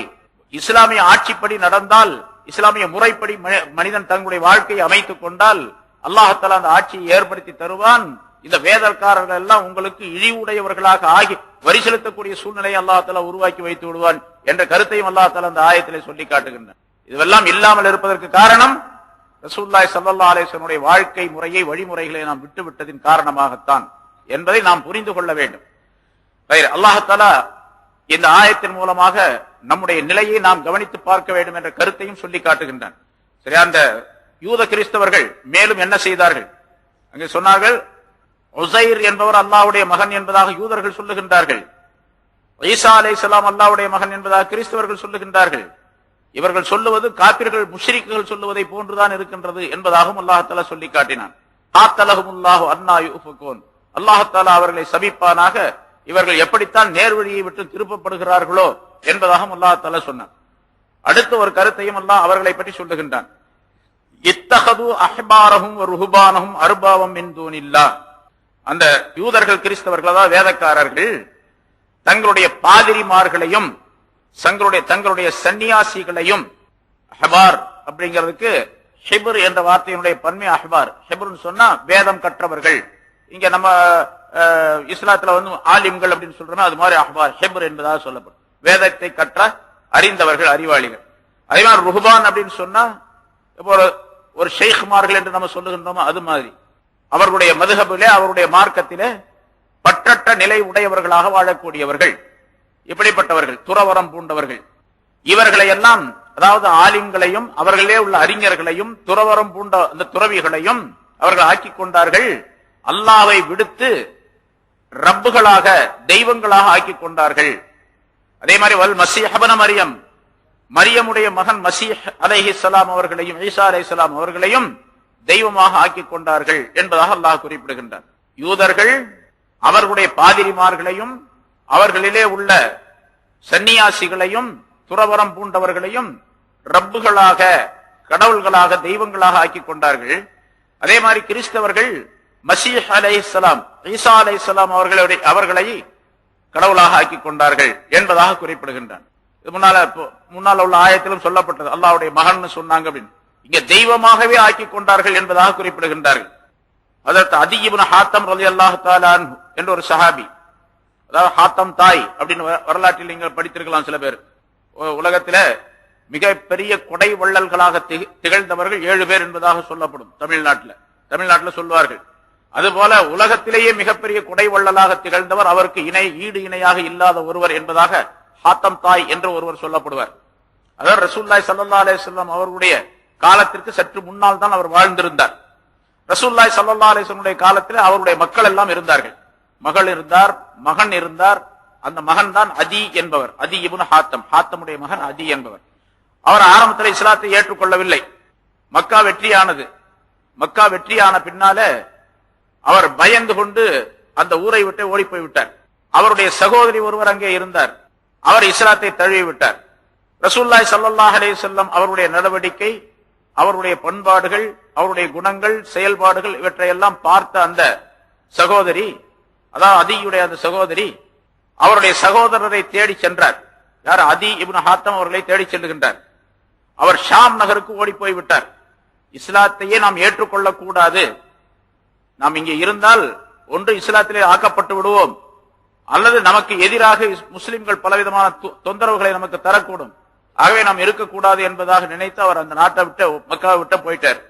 இஸ்லாமிய ஆட்சிப்படி நடந்தால், இஸ்லாமிய முறைப்படி மனிதன் தங்களுடைய வாழ்க்கையை அமைத்துக் கொண்டால் அல்லாஹ் தஆலா அந்த ஆட்சியை ஏற்படுத்தி தருவான். இந்த வேதக்காரர்கள் எல்லாம் உங்களுக்கு இழிவுடையவர்களாக ஆகி வரி செலுத்தக்கூடிய சூழ்நிலையை அல்லாஹ் தஆலா உருவாக்கி வைத்து விடுவான் என்ற கருத்தையும் அல்லாஹ் தஆலா அந்த ஆயத்திலே சொல்லி காட்டுகின்றான். இதுவெல்லாம் இல்லாமல் இருப்பதற்கு காரணம் ரசூலுல்லாஹி ஸல்லல்லாஹு அலைஹி வஸல்லம் வாழ்க்கை முறையை, வழிமுறைகளை நாம் விட்டுவிட்டதின் காரணமாகத்தான் என்பதை நாம் புரிந்து கொள்ள வேண்டும். அல்லாஹ் தஆலா இந்த ஆயத்தின் மூலமாக நம்முடைய நிலையை நாம் கவனித்து பார்க்க வேண்டும் என்ற கருத்தையும் சொல்லி காட்டுகின்றான். சரி, அந்த யூத கிறிஸ்தவர்கள் மேலும் என்ன செய்தார்கள்? அங்கே சொன்னார்கள், உஸைர் என்பவர் அல்லாஹ்வுடைய மகன் என்பதாக யூதர்கள் சொல்லுகின்றார்கள், ஈசா அலைஹிஸ்ஸலாம் அல்லாஹ்வுடைய மகன் என்பதாக கிறிஸ்தவர்கள் சொல்லுகின்றார்கள். இவர்கள் சொல்லுவது காபிர்கள், முஷ்ரிக்குகள் சொல்லுவதை போன்றுதான் இருக்கின்றது என்பதாகவும் அல்லாஹ் தஆலா சொல்லி காட்டினான். காத்தலஹுமுல்லாஹு அன்னா யுஃபகூன், அல்லாஹ் தஆலா அவர்களை சபிப்பானாக, இவர்கள் எப்படித்தான் நேர்வழியை விட்டு திருப்பப்படுகிறார்களோ என்பதாகவும் அல்லாஹ் தஆலா சொன்னான். அடுத்த ஒரு கருத்தையும் அல்லாஹ் அவர்களை பற்றி சொல்லுகின்றான். இத்தஹது அஹ்பாரஹும் வ ருஹ்பானஹும் அர்பாவம் மின் தூனில்லாஹ், அந்த யூதர்கள் கிறிஸ்தவர்கள் அதாவது வேதக்காரர்கள் தங்களுடைய பாதிரிமார்களையும் தங்களுடைய சன்னியாசிகளையும், அஹ்பார் அப்படிங்கிறதுக்கு ஹிப்ர் என்ற வார்த்தையினுடைய பன்மை அஹ்பார், ஹிப்ர்னு சொன்னா வேதம் கற்றவர்கள். இங்க நம்ம இஸ்லாத்துல ஆலிம்கள் அப்படின்னு சொல்றோம், அது மாதிரி அஹ்பார் ஹிப்ர் என்பதாக சொல்லப்படும் வேதத்தை கற்ற அறிந்தவர்கள், அறிவாளிகள். அதே மாதிரி ருஹ்பான் அப்படின்னு சொன்னா இப்போ ஒரு ஷேக்மார்கள் என்று நம்ம சொல்லுகின்றோமோ அது மாதிரி அவர்களுடைய மதுஹபிலே, அவருடைய மார்க்கத்திலே பற்றற்ற நிலை உடையவர்களாக வாழக்கூடியவர்கள், இப்படிப்பட்டவர்கள் துறவரம் பூண்டவர்கள். இவர்களை எல்லாம் அதாவது ஆலிம்களையும் அவர்களே உள்ள அறிஞர்களையும் துறவரம் பூண்ட அந்த துறவிகளையும் அவர்கள் ஆக்கிக் கொண்டார்கள். அல்லாஹ்வை விடுத்து ரப்புகளாக, தெய்வங்களாக ஆக்கிக் கொண்டார்கள். அதே மாதிரி வல் மஸீஹ் இப்னு மரியம், மரியமுடைய மகன் மஸீஹ் அலைஹிஸ்ஸலாம் அவர்களையும், ஈசா அலைஹிஸ்ஸலாம் அவர்களையும் தெய்வமாக ஆக்கிக் கொண்டார்கள் என்பதாக அல்லாஹ் குறிப்பிடுகின்றார். யூதர்கள் அவர்களுடைய பாதிரிமார்களையும் அவர்களிலே உள்ள சன்னியாசிகளையும் துறவரம் பூண்டவர்களையும் ரப்புகளாக, கடவுள்களாக, தெய்வங்களாக ஆக்கிக் கொண்டார்கள். அதே மாதிரி கிறிஸ்தவர்கள் மசீஹ் அலைஹிஸ்ஸலாம், ஈசா அலைஹிஸ்ஸலாம் அவர்களை கடவுளாக ஆக்கிக் கொண்டார்கள் என்பதாக குறிப்பிடுகின்றான். இது முன்னால உள்ள ஆயத்திலும் சொல்லப்பட்டது. அல்லாஹ்வுடைய மகன் சொன்னாங்க அப்படின்னு. இங்க தெய்வமாகவே ஆக்கிக் கொண்டார்கள் என்பதாக குறிப்பிடுகின்றார்கள். அதற்கு அதி இப்னு ஹாத்தம் ரலியல்லாஹு தஆலா அன்ஹு என்ற ஒரு சஹாபி, அதாவது ஹாத்தம் தாய் அப்படின்னு வரலாற்றில் நீங்கள் படித்திருக்கலாம் சில பேர். உலகத்தில மிக பெரிய கொடை வள்ளல்களாக திகழ்ந்தவர்கள் 7 பேர் என்பதாக சொல்லப்படும். தமிழ்நாட்டில் சொல்வார்கள். அதுபோல உலகத்திலேயே மிகப்பெரிய கொடை வள்ளலாக திகழ்ந்தவர், அவருக்கு ஈடு இணையாக இல்லாத ஒருவர் என்பதாக ஹாத்தம் தாய் என்று ஒருவர் சொல்லப்படுவார். அதாவது ரசூலுல்லாஹி ஸல்லல்லாஹு அலைஹி வஸல்லம் அவர்களுடைய காலத்திற்கு சற்று முன்னால் தான் அவர் வாழ்ந்திருந்தார். ரசூலுல்லாஹி ஸல்லல்லாஹு அலைஹி வஸல்லம் காலத்தில் அவருடைய மக்கள் எல்லாம் இருந்தார்கள். மகள் இருந்தார், மகன் இருந்தார். அந்த மகன் தான் அதி என்பவர், அதி இப்னு ஹாத்தம், ஹாத்தமுடைய மகன் அதி என்பவர். அவர் ஆரம்பத்தில் இஸ்லாத்தை ஏற்றுக்கொள்ளவில்லை. மக்கா வெற்றியானது. மக்கா வெற்றியான பின்னால அவர் பயந்து கொண்டு அந்த ஊரை விட்டு ஓடி போய்விட்டார். அவருடைய சகோதரி ஒருவர் அங்கே இருந்தார். அவர் இஸ்லாத்தை தழுவி விட்டார். ரசூலுல்லாஹி ஸல்லல்லாஹு அலைஹி வஸல்லம் அவருடைய நடவடிக்கை, அவருடைய பண்பாடுகள், அவருடைய குணங்கள், செயல்பாடுகள் இவற்றையெல்லாம் பார்த்த அந்த சகோதரி, அதாவது அதியுடைய அந்த சகோதரி அவருடைய சகோதரரை தேடி சென்றார். யார்? அதி இப்னு ஹாத்தம் அவர்களை தேடி செல்லுகின்றார். அவர் ஷாம் நகருக்கு ஓடி போய்விட்டார். இஸ்லாத்தையே நாம் ஏற்றுக்கொள்ளக் கூடாது, நாம் இங்கே இருந்தால் ஒன்று இஸ்லாத்திலே ஆக்கப்பட்டு விடுவோம், அல்லது நமக்கு எதிராக முஸ்லிம்கள் பலவிதமான தொந்தரவுகளை நமக்கு தரக்கூடும், ஆகவே நாம் இருக்கக்கூடாது என்பதாக நினைத்து அவர் அந்த நாட்டை விட்டு, மக்காவை விட்டு போயிட்டார்.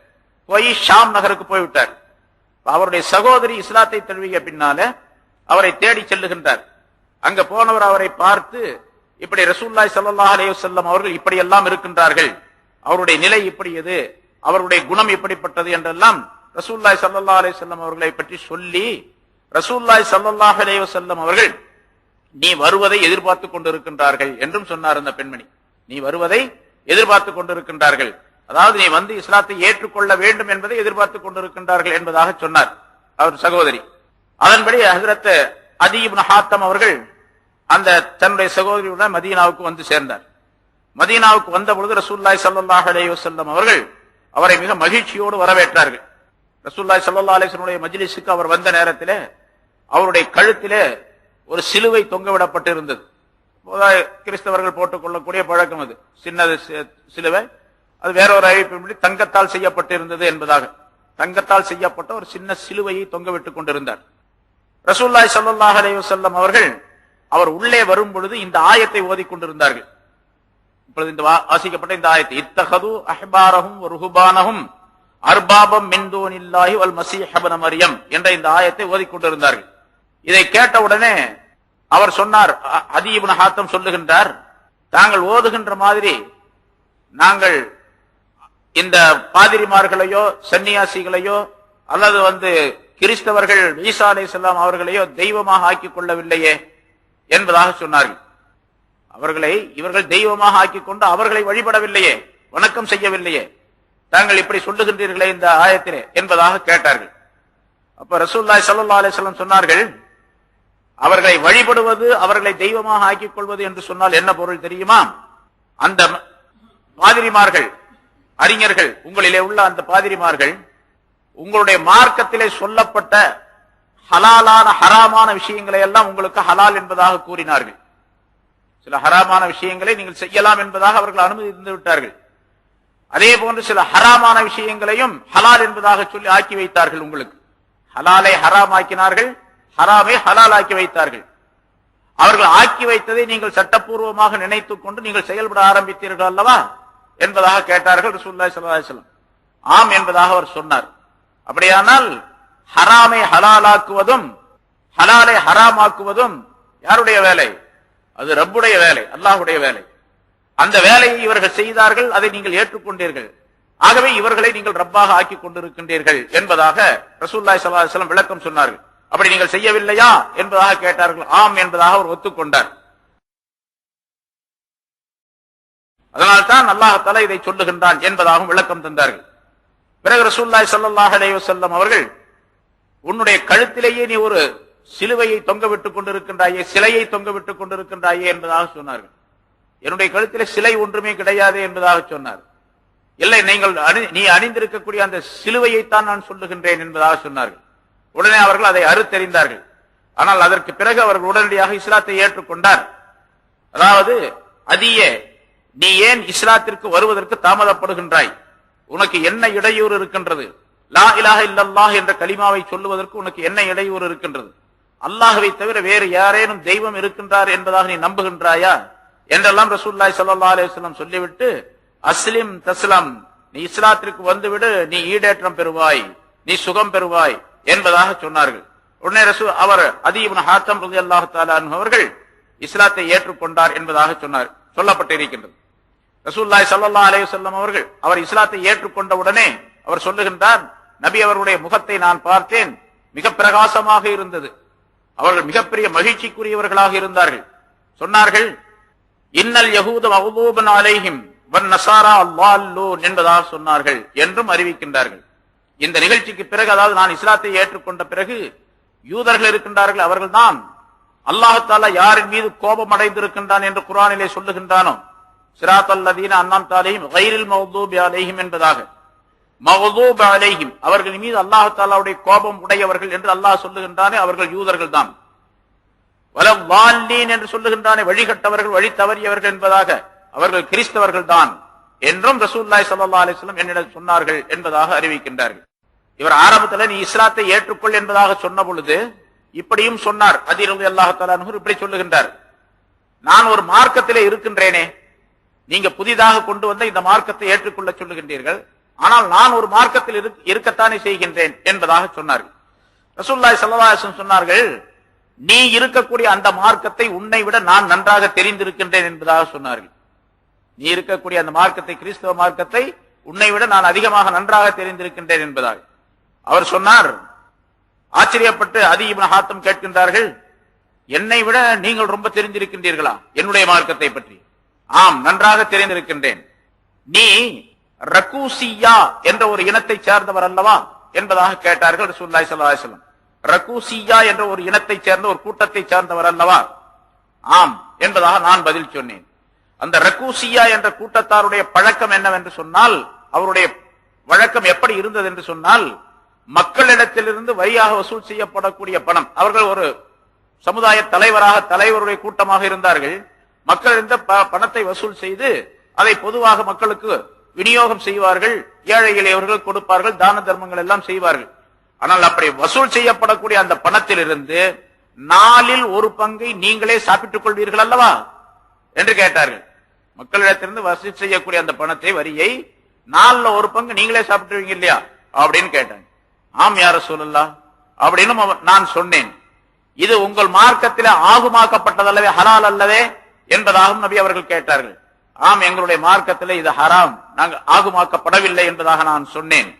போய் ஷாம் நகருக்கு போய்விட்டார். அவருடைய சகோதரி இஸ்லாத்தை தழுவிய பின்னால அவரை தேடி செல்லுகின்றார். அங்க போனவர் அவரை பார்த்து, இப்படி ரசூலுல்லாஹி ஸல்லல்லாஹு அலைஹி வஸல்லம் அவர்கள் இப்படியெல்லாம் இருக்கின்றார்கள், அவருடைய நிலை இப்படியது, அவருடைய குணம் இப்படிப்பட்டது என்றெல்லாம் ரசூலுல்லாஹி ஸல்லல்லாஹு அலைஹி வஸல்லம் அவர்களை பற்றி சொல்லி, ரசூலுல்லாஹி ஸல்லல்லாஹு அலைஹி வஸல்லம் அவர்கள் நீ வருவதை எதிர்பார்த்து கொண்டிருக்கின்றார்கள் என்றும் சொன்னார். அந்த பெண்மணி, நீ வருவதை எதிர்பார்த்து கொண்டிருக்கின்றார்கள், அதாவது நீ வந்து இஸ்லாத்தை ஏற்றுக்கொள்ள வேண்டும் என்பதை எதிர்பார்த்து கொண்டிருக்கின்றார்கள் என்பதாக சொன்னார் அவர் சகோதரி. அதன்படி ஹஜ்ரத் அதி இப்னு ஹாத்தம் அவர்கள் அந்த தன்னுடைய சகோதரியுடன் மதீனாவுக்கு வந்து சேர்ந்தார். மதீனாவுக்கு வந்த பொழுது ரசூலுல்லாஹி ஸல்லல்லாஹு அலைஹி வஸல்லம் அவர்கள் அவரை மிக மகிழ்ச்சியோடு வரவேற்றார்கள். ரசூலுல்லாஹி ஸல்லல்லாஹு அலைஹி வஸல்லம் மஜ்லிஸுக்கு அவர் வந்த நேரத்திலே அவருடைய கழுத்திலே ஒரு சிலுவை தொங்கவிடப்பட்டிருந்தது. கிறிஸ்தவர்கள் போட்டுக் கொள்ளக்கூடிய பழக்கம் அது, சின்னது சிலுவை. அது வேறொரு அறிவிப்பின்படி தங்கத்தால் செய்யப்பட்டிருந்தது என்பதாக, தங்கத்தால் செய்யப்பட்ட ஒரு சின்ன சிலுவையை தொங்கவிட்டுக் கொண்டிருந்தார். ரசூலுல்லாஹி ஸல்லல்லாஹு அலைஹி வஸல்லம் அவர்கள் அவர் உள்ளே வரும் பொழுது இந்த ஆயத்தை ஓதிக்கொண்டிருந்தார்கள். இப்பொழுது இந்த வாசிக்கப்பட்ட இந்த ஆயத்தை, இத்தஹது அஹ்பாரஹும் வ ருஹ்பானஹும் அர்பாபம் மின் தூனில்லாஹி வல் மஸீஹ் இப்னு மர்யம் என்ற இந்த ஆயத்தை ஓதிக்கொண்டிருந்தார்கள். இதை கேட்டவுடனே அவர் சொன்னார், அதி இப்னு ஹாத்தம் சொல்லுகின்றார், தாங்கள் ஓதுகின்ற மாதிரி நாங்கள் இந்த பாதிரிமார்களையோ சன்னியாசிகளையோ அல்லது கிறிஸ்தவர்கள் ஈசா அலைஹிஸ்ஸலாம் அவர்களையோ தெய்வமாக ஆக்கிக் கொள்ளவில்லையே என்பதாக சொன்னார்கள். இவர்கள் தெய்வமாக ஆக்கிக் கொண்டு அவர்களை வழிபடவில்லையே, வணக்கம் செய்யவில்லையே, தாங்கள் இப்படி சொல்லுகின்றீர்களே இந்த ஆயத்திலே என்பதாக கேட்டார்கள். அப்ப ரசூலுல்லாஹி ஸல்லல்லாஹு அலைஹி வஸல்லம் சொன்னார்கள், அவர்களை வழிபடுவது, அவர்களை தெய்வமாக ஆக்கிக் கொள்வது என்று சொன்னால் என்ன பொருள் தெரியுமா? அந்த பாதிரிமார்கள், அறிஞர்கள், உங்களிலே உள்ள அந்த பாதிரிமார்கள் உங்களுடைய மார்க்கத்திலே சொல்லப்பட்ட ஹலாலான ஹராமான விஷயங்களை எல்லாம் உங்களுக்கு ஹலால் என்பதாக கூறினார்கள். சில ஹராமான விஷயங்களை நீங்கள் செய்யலாம் என்பதாக அவர்கள் அனுமதி இருந்து விட்டார்கள். அதே போன்று சில ஹராமான விஷயங்களையும் ஹலால் என்பதாக சொல்லி ஆக்கி வைத்தார்கள். உங்களுக்கு ஹலாலை ஹராம் ஆக்கினார்கள், ஹராமை ஹலால் ஆக்கி வைத்தார்கள். அவர்கள் ஆக்கி வைத்ததை நீங்கள் சட்டப்பூர்வமாக நினைத்துக் கொண்டு நீங்கள் செயல்பட ஆரம்பித்தீர்கள் அல்லவா என்பதாக கேட்டார்கள் ரசூலுல்லாஹி ஸல்லல்லாஹு அலைஹி வஸல்லம். ஆம் என்பதாக அவர் சொன்னார். அப்படியானால் ஹராமை ஹலாலாக்குவதும் ஹலாலை ஹராமாக்குவதும் யாருடைய வேலை? அது ரப்புடைய வேலை, அல்லாஹ்வுடைய வேலை. அந்த வேலையை இவர்கள் செய்தார்கள், அதை நீங்கள் ஏற்றுக்கொண்டீர்கள். ஆகவே இவர்களை நீங்கள் ரப்பாக ஆக்கிக் கொண்டிருக்கின்றீர்கள் என்பதாக ரசூலுல்லாஹி ஸல்லல்லாஹு அலைஹி வஸல்லம் விளக்கம் சொன்னார்கள். அப்படி நீங்கள் செய்யவில்லையா என்பதாக கேட்டார்கள். ஆம் என்பதாக அவர் ஒத்துக்கொண்டார். அதனால்தான் அல்லாஹ் தஆலா இதை சொல்லுகின்றான் என்பதாகவும் விளக்கம் தந்தார்கள். பிறகு ரசூலுல்லாஹி ஸல்லல்லாஹு அலைஹி வஸல்லம் அவர்கள், உன்னுடைய கழுத்திலேயே நீ ஒரு சிலுவையை தொங்க விட்டுக் கொண்டிருக்கின்றாயே, சிலையை தொங்க விட்டுக் கொண்டிருக்கின்றாயே என்பதாக சொன்னார்கள். என்னுடைய கழுத்திலே சிலை ஒன்றுமே கிடையாது என்பதாக சொன்னார். இல்லை, நீ அணிந்திருக்கக்கூடிய அந்த சிலுவையைத்தான் நான் சொல்லுகின்றேன் என்பதாக சொன்னார்கள். உடனே அவர்கள் அதை அறுத்தெறிந்தார்கள். ஆனால் அதற்கு பிறகு அவர்கள் உடனடியாக இஸ்லாத்தை ஏற்றுக்கொண்டார். அதாவது, அதியே, நீ ஏன் இஸ்லாத்திற்கு வருவதற்கு தாமதப்படுகின்றாய்? உனக்கு என்ன இடையூறு இருக்கின்றது? லா இலாஹ இல்லல்லாஹ் என்ற கலிமாவை சொல்லுவதற்கு உனக்கு என்ன இடையூறு இருக்கின்றது? அல்லாஹ்வை தவிர வேறு யாரேனும் தெய்வம் இருக்கின்றார் என்பதாக நீ நம்புகின்றாயா என்றெல்லாம் ரசூலுல்லாஹி ஸல்லல்லாஹு அலைஹி வஸல்லம் சொல்லிவிட்டு, அஸ்லிம் தஸ்லம், நீ இஸ்லாத்திற்கு வந்துவிடு, நீ ஈடேற்றம் பெறுவாய், நீ சுகம் பெறுவாய் என்பதாக சொன்னார்கள். உடனே அவர் அதி இப்னு ஹாத்தம் ரலியல்லாஹு தஆலா அன்ஹு அவர்கள் இஸ்லாத்தை ஏற்றுக்கொண்டார் என்பதாக சொல்லப்பட்டிருக்கின்றது. ரசூலுல்லாஹி ஸல்லல்லாஹு அலைஹி வஸல்லம் அவர்கள் அவர் இஸ்லாத்தை ஏற்றுக்கொண்ட உடனே அவர் சொல்லுகின்றார், நபி அவருடைய முகத்தை நான் பார்த்தேன், மிக பிரகாசமாக இருந்தது. அவர்கள் மிகப்பெரிய மகிழ்ச்சிக்குரியவர்களாக இருந்தார்கள். சொன்னார்கள், இன்னல் யஹூத மக்தூபன் அலைஹிம் வன் நஸாரா ضالூன் என்பதாக சொன்னார்கள் என்றும் அறிவிக்கின்றார்கள். இந்த நிகழ்ச்சிக்கு பிறகு, அதாவது நான் இஸ்லாத்தை ஏற்றுக்கொண்ட பிறகு, யூதர்கள் இருக்கின்றார்கள், அவர்கள்தான் அல்லாஹ் தஆலா யாரின் மீது கோபம் அடைந்திருக்கின்றான் என்று குர்ஆனிலே சொல்லுகின்றானோ, சிராத்தல் லதீன அன்அம்த அலைஹிம் கைரில் மக்தூபி அலைஹிம் என்பதாக, மக்தூப் அலைஹிம் அவர்கள் மீது அல்லாஹ் தஆலாவுடைய கோபம் உடையவர்கள் என்று அல்லாஹ் சொல்லுகின்றானே, அவர்கள் யூதர்கள் தான். வலம் வால்லீன் என்று சொல்லுகின்றானே, வழிகட்டவர்கள், வழி தவறியவர்கள் என்பதாக, அவர்கள் கிறிஸ்தவர்கள் தான் என்றும் ரசூலுல்லாஹி ஸல்லல்லாஹு அலைஹி வஸல்லம் என்னிடம் சொன்னார்கள் என்பதாக அறிவிக்கின்றார்கள். இவர் ஆரம்பத்தில் நீ இஸ்லாத்தை ஏற்றுக்கொள் என்பதாக சொன்ன பொழுது இப்படியும் சொன்னார். அதி ரலியல்லாஹு தஆலா அன்ஹு இப்படி சொல்லுகின்றார், நான் ஒரு மார்க்கத்திலே இருக்கின்றேனே, நீங்க புதிதாக கொண்டு வந்த இந்த மார்க்கத்தை ஏற்றுக்கொள்ள சொல்லுகின்றீர்கள், ஆனால் நான் ஒரு மார்க்கத்தில் இருக்கத்தானே செய்கின்றேன் என்பதாக சொன்னார்கள். ரசூலுல்லாஹி ஸல்லல்லாஹு அலைஹி வஸல்லம் சொன்னார்கள், நீ இருக்கக்கூடிய அந்த மார்க்கத்தை உன்னை விட நான் நன்றாக தெரிந்திருக்கின்றேன் என்பதாக சொன்னார்கள். நீ இருக்கக்கூடிய அந்த மார்க்கத்தை, கிறிஸ்தவ மார்க்கத்தை உன்னை விட நான் அதிகமாக நன்றாக தெரிந்திருக்கின்றேன் என்பதாக அவர் சொன்னார். ஆச்சரியப்பட்டு அதி இப்னு ஹாத்தம் கேட்கின்றார்கள், என்னை விட நீங்கள் ரொம்ப தெரிந்திருக்கின்றீர்களா என்னுடைய மார்க்கத்தை பற்றி? ஆம், நன்றாக தெரிந்திருக்கின்றேன். நீ ரகூசியா என்ற ஒரு இனத்தை சேர்ந்தவர் அல்லவா என்பதாக கேட்டார்கள் ரசூலுல்லாஹி ஸல்லல்லாஹு அலைஹி வஸல்லம். ரகூசியா என்ற ஒரு இனத்தை சேர்ந்த ஒரு கூட்டத்தை சேர்ந்தவர் அல்லவா? ஆம் என்பதாக நான் பதில் சொன்னேன். அந்த ரகூசியா என்ற கூட்டத்தாருடைய பழக்கம் என்னவென்று சொன்னால், அவருடைய வழக்கம் எப்படி இருந்தது என்று சொன்னால், மக்களிடத்திலிருந்து வரியாக வசூல் செய்யப்படக்கூடிய பணம், அவர்கள் ஒரு சமுதாய தலைவருடைய கூட்டமாக இருந்தார்கள். மக்களிடம் பணத்தை வசூல் செய்து அதை பொதுவாக மக்களுக்கு விநியோகம் செய்வார்கள், ஏழை எளியவர்கள் கொடுப்பார்கள், தான தர்மங்கள் எல்லாம் செய்வார்கள். ஆனால் அப்படி வசூல் செய்யப்படக்கூடிய அந்த பணத்திலிருந்து 4இல் 1 பங்கை நீங்களே சாப்பிட்டுக் கொள்வீர்கள் அல்லவா என்று கேட்டார்கள். மக்களிடத்திலிருந்து வசூல் செய்யக்கூடிய அந்த பணத்தை, வரியை 4ல் 1 பங்கு நீங்களே சாப்பிட்டுருவீங்க இல்லையா அப்படின்னு கேட்டாங்க. ஆம் யா ரசூலல்லாஹ் அப்படின்னு நான் சொன்னேன். இது உங்கள் மார்க்கத்திலே ஆகுமாக்கப்பட்டதல்லவே, ஹலால் அல்லவே என்பதாகவும் நபி அவர்கள் கேட்டார்கள். ஆம், எங்களுடைய மார்க்கத்திலே இது ஹராம், நாங்கள் ஆகுமாக்கப்படவில்லை என்பதாக நான் சொன்னேன்.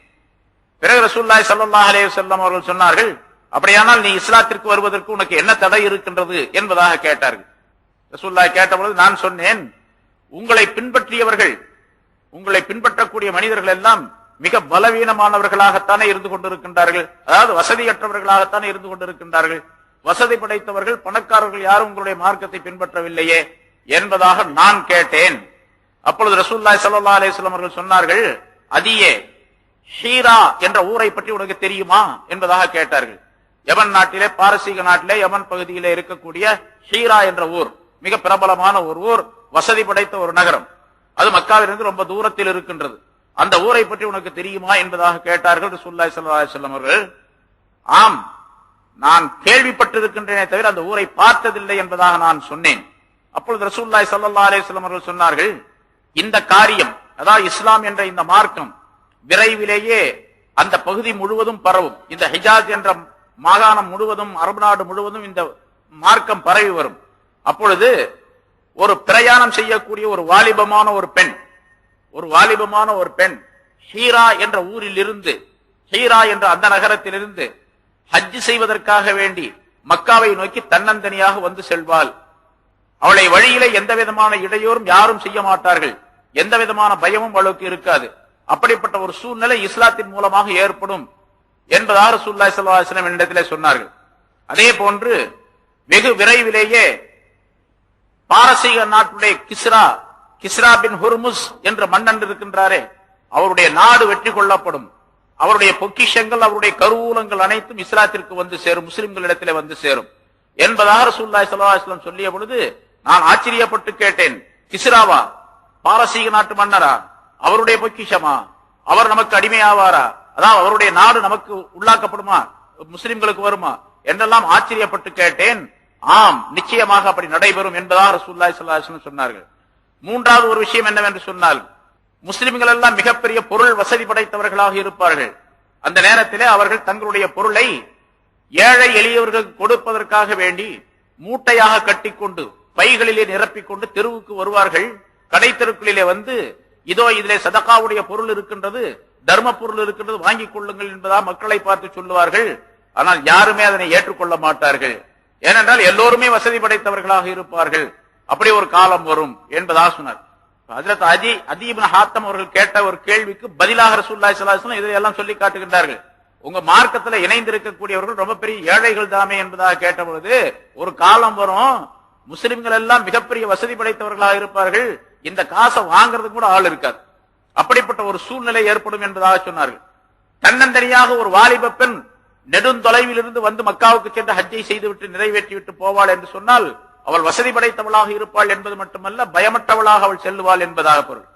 பிறகு ரசூலுல்லாஹி ஸல்லல்லாஹு அலைஹி வஸல்லம் அவர்கள் சொன்னார்கள், அப்படியானால் நீ இஸ்லாத்திற்கு வருவதற்கு உனக்கு என்ன தடை இருக்கின்றது என்பதாக கேட்டார்கள். ரசூலுல்லாஹி கேட்டபொழுது நான் சொன்னேன், உங்களை பின்பற்றியவர்கள், உங்களை பின்பற்றக்கூடிய மனிதர்கள் எல்லாம் மிக பலவீனமானவர்களாகத்தானே இருந்து கொண்டிருக்கின்றார்கள், அதாவது வசதியற்றவர்களாகத்தானே இருந்து கொண்டிருக்கின்றார்கள். வசதி படைத்தவர்கள், பணக்காரர்கள் யாரும் உங்களுடைய மார்க்கத்தை பின்பற்றவில்லையே என்பதாக நான் கேட்டேன். அப்பொழுது ரசூலுல்லாஹி ஸல்லல்லாஹு அலைஹி வஸல்லம் அவர்கள் சொன்னார்கள், அதியே, ஹீரா என்ற ஊரை பற்றி உனக்கு தெரியுமா என்பதாக கேட்டார்கள். யமன் நாட்டிலே, பாரசீக நாட்டிலே யமன் பகுதியிலே இருக்கக்கூடிய ஹீரா என்ற ஊர் மிக பிரபலமான ஒரு ஊர், வசதி படைத்த ஒரு நகரம். அது மக்காவிலிருந்து ரொம்ப தூரத்தில் இருக்கின்றது. அந்த ஊரை பற்றி உனக்கு தெரியுமா என்பதாக கேட்டார்கள் ரசூலுல்லாஹி ஸல்லல்லாஹு அலைஹி வஸல்லம் அவர்கள். ஆம், நான் கேள்விப்பட்டிருக்கின்றேனே தவிர அந்த ஊரை பார்த்ததில்லை என்பதாக நான் சொன்னேன். அப்பொழுது ரசூலுல்லாஹி ஸல்லல்லாஹு அலைஹி வஸல்லம் அவர்கள் சொன்னார்கள், இந்த காரியம், அதாவது இஸ்லாம் என்ற இந்த மார்க்கம் விரைவிலேயே அந்த பகுதி முழுவதும் பரவும். இந்த ஹிஜாஸ் என்ற மாகாணம் முழுவதும், அரபு நாடு முழுவதும் இந்த மார்க்கம் பரவி வரும். அப்பொழுது ஒரு பிரயாணம் செய்யக்கூடிய ஒரு வாலிபமான ஒரு பெண் ஹீரா என்ற ஊரில் இருந்து, ஹீரா என்ற அந்த நகரத்திலிருந்து ஹஜ் செய்வதற்காக வேண்டி மக்காவை நோக்கி தன்னந்தனியாக வந்து செல்வாள். அவளை வழியிலே எந்த விதமான இடையூறும் யாரும் செய்ய மாட்டார்கள், எந்த விதமான பயமும் அவளுக்கு இருக்காது. அப்படிப்பட்ட ஒரு சூழ்நிலை இஸ்லாத்தின் மூலமாக ஏற்படும் என்பதாக ரசூலுல்லாஹி ஸல்லல்லாஹு அலைஹி வஸல்லம் என்னிடத்திலே சொன்னார்கள். அதே போன்று வெகு விரைவிலேயே பாரசீக நாட்டுடைய கிஸ்ரா பின் ஹுர்முஸ் என்ற மன்னன் இருக்கின்றாரே, அவருடைய நாடு வெற்றி கொள்ளப்படும். அவருடைய பொக்கிஷங்கள், அவருடைய கருவூலங்கள் அனைத்தும் இஸ்லாத்திற்கு வந்து சேரும், முஸ்லிம்களிடத்திலே வந்து சேரும் என்பதாக ரசூலுல்லாஹி ஸல்லல்லாஹு அலைஹி வஸல்லம் சொல்லிய பொழுது நான் ஆச்சரியப்பட்டு கேட்டேன், கிஸ்ராவா, பாரசீக நாட்டு மன்னரா, அவருடைய பொக்கிஷமா, அவர் நமக்கு அடிமையாவாரா, அதாவது அவருடைய நாடு நமக்கு உள்ளாக்கப்படுமா, முஸ்லிம்களுக்கு வருமா என்றெல்லாம் ஆச்சரியப்பட்டு கேட்டேன். ஆம், நிச்சயமாக அப்படி நடைபெறும் என்பதாக ரசூலுல்லாஹி ஸல்லல்லாஹு அலைஹி வஸல்லம் சொன்னார்கள். மூன்றாவது ஒரு விஷயம் என்னவென்று சொன்னால், முஸ்லிம்கள் எல்லாம் மிகப்பெரிய பொருள் வசதி படைத்தவர்களாக இருப்பார்கள். அந்த நேரத்திலே அவர்கள் தங்களுடைய பொருளை ஏழை எளியவர்களுக்கு கொடுப்பதற்காக வேண்டி மூட்டையாக கட்டிக்கொண்டு பைகளிலே நிரப்பிக்கொண்டு தெருவுக்கு வருவார்கள். கடை தெருக்களிலே வந்து, இதோ இதிலே சதகாவுடைய பொருள் இருக்கின்றது, தர்ம பொருள் இருக்கின்றது, வாங்கிக் கொள்ளுங்கள் என்பதாக மக்களை பார்த்து சொல்லுவார்கள். ஆனால் யாருமே அதனை ஏற்றுக்கொள்ள மாட்டார்கள். ஏனென்றால் எல்லோருமே வசதி படைத்தவர்களாக இருப்பார்கள். அப்படி ஒரு காலம் வரும் என்பதாக சொன்னார். ஹஜ்ரத் அதி இப்னு ஹாத்தம் அவர்கள் கேட்ட ஒரு கேள்விக்கு பதிலாக ரசூலுல்லாஹி ஸல்லல்லாஹு அலைஹி வஸல்லம் இதையெல்லாம் சொல்லி காட்டுகின்றார்கள். உங்க மார்க்கத்துல இணைந்திருக்கக்கூடியவர்கள் ரொம்ப பெரிய ஏழைகள் தாமே என்பதாக கேட்ட பொழுது, ஒரு காலம் வரும், முஸ்லிம்கள் எல்லாம் மிகப்பெரிய வசதி படைத்தவர்களாக இருப்பார்கள், இந்த காசை வாங்குறதுக்கு கூட ஆள் இருக்காது, அப்படிப்பட்ட ஒரு சூழ்நிலை ஏற்படும் என்பதாக சொன்னார்கள். தன்னந்தனியாக ஒரு வாலிப பெண் நெடுந்தொலைவில் இருந்து வந்து மக்காவுக்கு சென்று ஹஜ்ஜை செய்துவிட்டு நிறைவேற்றிவிட்டு போவாள் என்று சொன்னால் அவள் வசதி படைத்தவளாக இருப்பாள் என்பது மட்டுமல்ல, பயமற்றவளாக அவள் செல்லுவாள் என்பதாக பொருள்.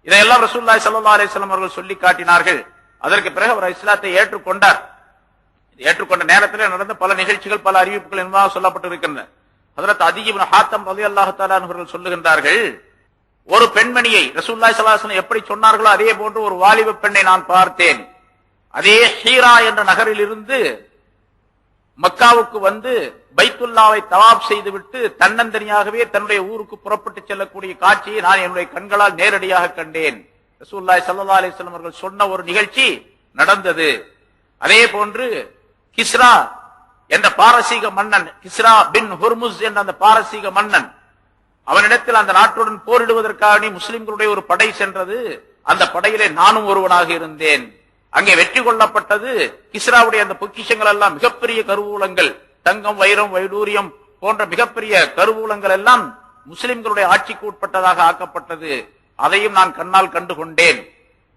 இதையெல்லாம் ரசூலுல்லாஹி ஸல்லல்லாஹு அலைஹி வஸல்லம் அவர்கள் சொல்லி காட்டினார்கள். அதற்கு பிறகு அவர் இஸ்லாத்தை ஏற்றுக்கொண்டார். ஏற்றுக்கொண்ட நேரத்தில் நடந்த பல நிகழ்ச்சிகள், பல அறிவிப்புகள் என்பதாக சொல்லப்பட்டிருக்கின்றன. ஹஜ்ரத் அதி இப்னு ஹாத்தம் ரலியல்லாஹு தஆலா அவர்கள் சொல்லுகின்றார்கள், ஒரு பெண்மணியை ரசூலுல்லாஹி ஸல்லல்லாஹு அலைஹி வஸல்லம் எப்படி சொன்னார்களோ அதே போன்று ஒரு வாலிப பெண்ணை நான் பார்த்தேன். அதே ஹீரா என்ற நகரில் இருந்து மக்காவுக்கு வந்து பைத்துல்லாவை தவாப் செய்துவிட்டு தன்னந்தனியாகவே தன்னுடைய ஊருக்கு புறப்பட்டு செல்லக்கூடிய காட்சியை நான் என்னுடைய கண்களால் நேரடியாக கண்டேன். ரசூலுல்லாஹி ஸல்லல்லாஹு அலைஹி வஸல்லம் அவர்கள் சொன்ன ஒரு நிகழ்ச்சி நடந்தது. அதே போன்று கிஸ்ரா என்ற பாரசீக மன்னன், கிஸ்ரா பின் ஹுர்முஸ் என்ற அந்த பாரசீக மன்னன், அவனிடத்தில் அந்த நாட்டுடன் போரிடுவதற்காக முஸ்லிம்களுடைய ஒரு படை சென்றது. அந்த படையிலே நானும் ஒருவனாக இருந்தேன். அங்கே வெற்றி கொள்ளப்பட்டது. கிஸ்ராவுடைய அந்த பொக்கிஷங்கள் எல்லாம் மிகப்பெரிய கருவூலங்கள், தங்கம், வைரம், வைடூரியம் போன்ற மிகப்பெரிய கருவூலங்கள் எல்லாம் முஸ்லிம்களுடைய ஆட்சிக்கு உட்பட்டதாக ஆக்கப்பட்டது. அதையும் நான் கண்ணால் கண்டு கொண்டேன்.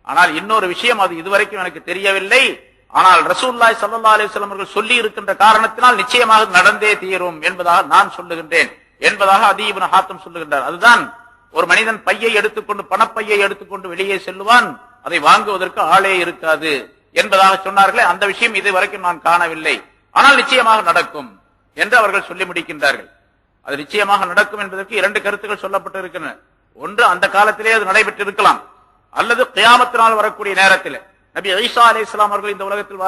ஆனால் இன்னொரு விஷயம், அது இதுவரைக்கும் எனக்கு தெரியவில்லை. ஆனால் ரசூலுல்லாஹி ஸல்லல்லாஹு அலைஹி வஸல்லம் அவர்கள் சொல்லி இருக்கின்ற காரணத்தினால் நிச்சயமாக நடந்தே தீரும் என்பதாக நான் சொல்லுகின்றேன் என்பதாக அதி இப்னு ஹாத்தம் சொல்லுகின்றார். அதுதான், ஒரு மனிதன் பையை எடுத்துக்கொண்டு, பணப்பையை எடுத்துக்கொண்டு வெளியே செல்லுவான், அதை வாங்குவதற்கு ஆளே இருக்காது என்பதாக சொன்னார்களே, அந்த விஷயம் இதுவரைக்கும் நான் காணவில்லை. ஆனால் நிச்சயமாக நடக்கும் என்று அவர்கள் சொல்லி முடிக்கின்றார்கள். அது நிச்சயமாக நடக்கும் என்பதற்கு இரண்டு கருத்துக்கள் சொல்லப்பட்டிருக்கின்றன. ஒன்று, அந்த காலத்திலே அது நடைபெற்றிருக்கலாம், அல்லது கியாமத்தினால் வரக்கூடிய நேரத்தில், நபி ஈசா அலைஹிஸ்ஸலாம் அவர்கள் இந்த உலகத்தில்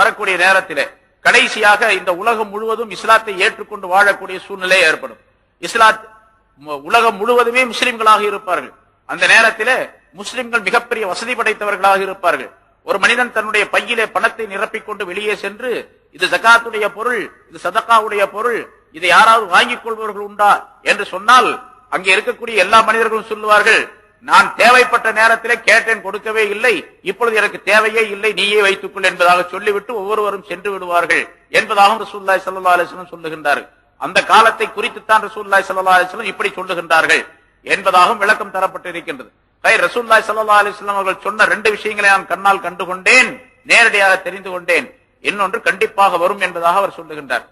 வரக்கூடிய நேரத்திலே கடைசியாக இந்த உலகம் முழுவதும் இஸ்லாத்தை ஏற்றுக்கொண்டு வாழக்கூடிய சூழ்நிலை ஏற்படும். உலகம் முழுவதுமே முஸ்லிம்களாக இருப்பார்கள். அந்த நேரத்திலே முஸ்லிம்கள் மிகப்பெரிய வசதி படைத்தவர்களாக இருப்பார்கள். ஒரு மனிதன் தன்னுடைய பையிலே பணத்தை நிரப்பிக்கொண்டு வெளியே சென்று, இது ஜகாத்துடைய பொருள், இது சதகாவுடைய பொருள், இதை யாராவது வாங்கிக் கொள்பவர்கள் உண்டா என்று சொன்னால், அங்கே இருக்கக்கூடிய எல்லா மனிதர்களும் சொல்லுவார்கள், நான் தேவைப்பட்ட நேரத்திலே கேட்டேன், கொடுக்கவே இல்லை, இப்பொழுது எனக்கு தேவையே இல்லை, நீயே வைத்துக்கொள் என்பதாக சொல்லிவிட்டு ஒவ்வொருவரும் சென்று விடுவார்கள் என்பதாகவும் ரசூலுல்லாஹி ஸல்லல்லாஹு அலைஹி வஸல்லம் சொல்லுகின்றார்கள். அந்த காலத்தை குறித்துத்தான் ரசூலுல்லாஹி ஸல்லல்லாஹு அலைஹி வஸல்லம் இப்படி சொல்லுகின்றார்கள் என்பதாகவும் விளக்கம் தரப்பட்டிருக்கின்றது. ரசூலுல்லாஹி ஸல்லல்லாஹு அலைஹி வஸல்லம் அவர்கள் சொன்ன ரெண்டு விஷயங்களை நான் கண்ணால் கண்டு கொண்டேன், நேரடியாக தெரிந்து கொண்டேன். இன்னொன்று கண்டிப்பாக வரும் என்பதாக அவர் சொல்லுகின்றார்.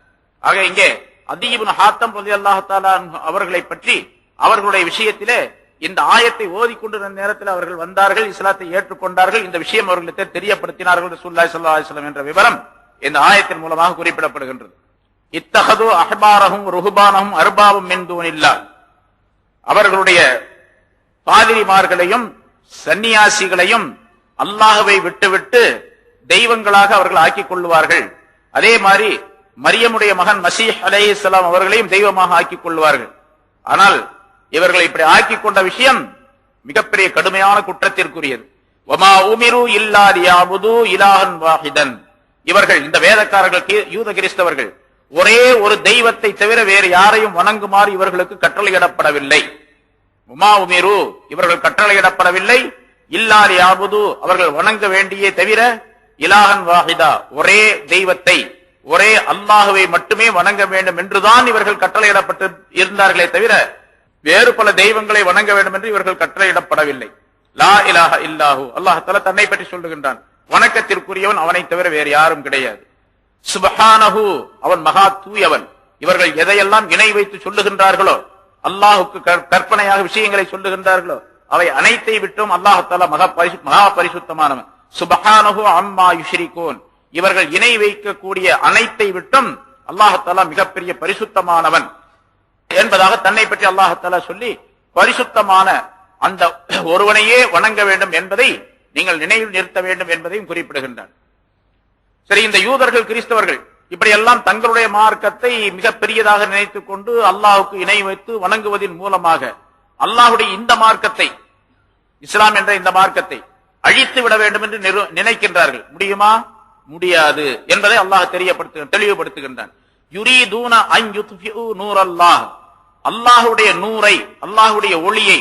ஆக இங்கே அதி இப்னு ஹாத்தம் ரலியல்லாஹு தஆலா அவர்களை பற்றி, அவர்களுடைய விஷயத்திலே இந்த ஆயத்தை ஓதிக்கொண்டிருந்த நேரத்தில் அவர்கள் வந்தார்கள், இஸ்லாத்தை ஏற்றுக்கொண்டார்கள். இந்த விஷயம் அவர்களுக்கு தெரியப்படுத்தினார்கள் ரசூலுல்லாஹி ஸல்லல்லாஹு அலைஹி வஸல்லம் என்ற விவரம் இந்த ஆயத்தின் மூலமாக குறிப்பிடப்படுகின்றது. இத்தஹது அஹ்பாரஹும் ருஹ்பானஹும் அர்பாபும் மின் தூனில்லாஹ், அவர்களுடைய பாதிரிமார்களையும் சன்னியாசிகளையும் அல்லாஹ்வை விட்டுவிட்டு தெய்வங்களாக அவர்கள் ஆக்கிக் கொள்வார்கள். அதே மாதிரி மரியமுடைய மகன் மசீஹ் அலைஹிஸ்ஸலாம் அவர்களையும் தெய்வமாக ஆக்கிக் கொள்வார்கள். ஆனால் இவர்களை இப்படி ஆக்கிக் கொண்ட விஷயம் மிகப்பெரிய கடுமையான குற்றத்திற்குரியது. வமா உமிரு இல்லா லியஅபுது இலாஹன் வாஹிதன், இவர்கள் இந்த வேதக்காரர்கள், யூத கிறிஸ்தவர்கள், ஒரே ஒரு தெய்வத்தை தவிர வேறு யாரையும் வணங்குமாறு இவர்களுக்கு கட்டளையிடப்படவில்லை. உமா உமிரு, இவர்கள் கட்டளையிடப்படவில்லை. இல்லால் யாபுது அவர்கள் வணங்க வேண்டியே தவிர இலாஹன் வாஹிதா ஒரே தெய்வத்தை ஒரே அல்லாஹுவை மட்டுமே வணங்க வேண்டும் என்றுதான் இவர்கள் கட்டளையிடப்பட்டு இருந்தார்களே தவிர வேறு பல தெய்வங்களை வணங்க வேண்டும் என்று இவர்கள் கட்டளையிடப்படவில்லை. லா இலாஹ இல்லாஹு அல்லாஹ் தஆலா தன்னை பற்றி சொல்லுகின்றான், வணக்கத்திற்குரியவன் அவனை தவிர வேறு யாரும் கிடையாது. சுப்ஹானஹு அவன் மகா தூயவன். இவர்கள் எதையெல்லாம் இணை வைத்து சொல்லுகின்றார்களோ, அல்லாஹுக்கு கற்பனையாக விஷயங்களை சொல்லுகின்றார்களோ, அவை அனைத்தை விட்டும் அல்லாஹ் தஆலா மகா பரிசுத்தமானவன். சுப்ஹானஹு அம்மா யுஷ்ரிகூன் இவர்கள் இணை வைக்கக்கூடிய அனைத்தை விட்டும் அல்லாஹ் தஆலா மிகப்பெரிய பரிசுத்தமானவன் என்பதாக தன்னை பற்றி அல்லாஹ் தஆலா சொல்லி, பரிசுத்தமான அந்த ஒருவனையே வணங்க வேண்டும் என்பதை நீங்கள் நினைவில் நிறுத்த வேண்டும் என்பதையும் குறிப்பிடுகின்றார். சரி, இந்த யூதர்கள் கிறிஸ்தவர்கள் இப்படியெல்லாம் தங்களுடைய மார்க்கத்தை மிக பெரியதாக நினைத்துக் கொண்டு அல்லாஹுக்கு இணை வைத்து வணங்குவதன் மூலமாக அல்லாஹுடைய இந்த மார்க்கத்தை, இஸ்லாம் என்ற இந்த மார்க்கத்தை அழித்து விட வேண்டும் என்று நினைக்கின்றார்கள். முடியுமா? முடியாது என்பதை அல்லாஹ் தெளிவுபடுத்துகின்றான். யுரீதூன அன் யுத்ஃபிஉ நூரல்லாஹ் அல்லாஹுடைய நூரை, அல்லாஹுடைய ஒளியை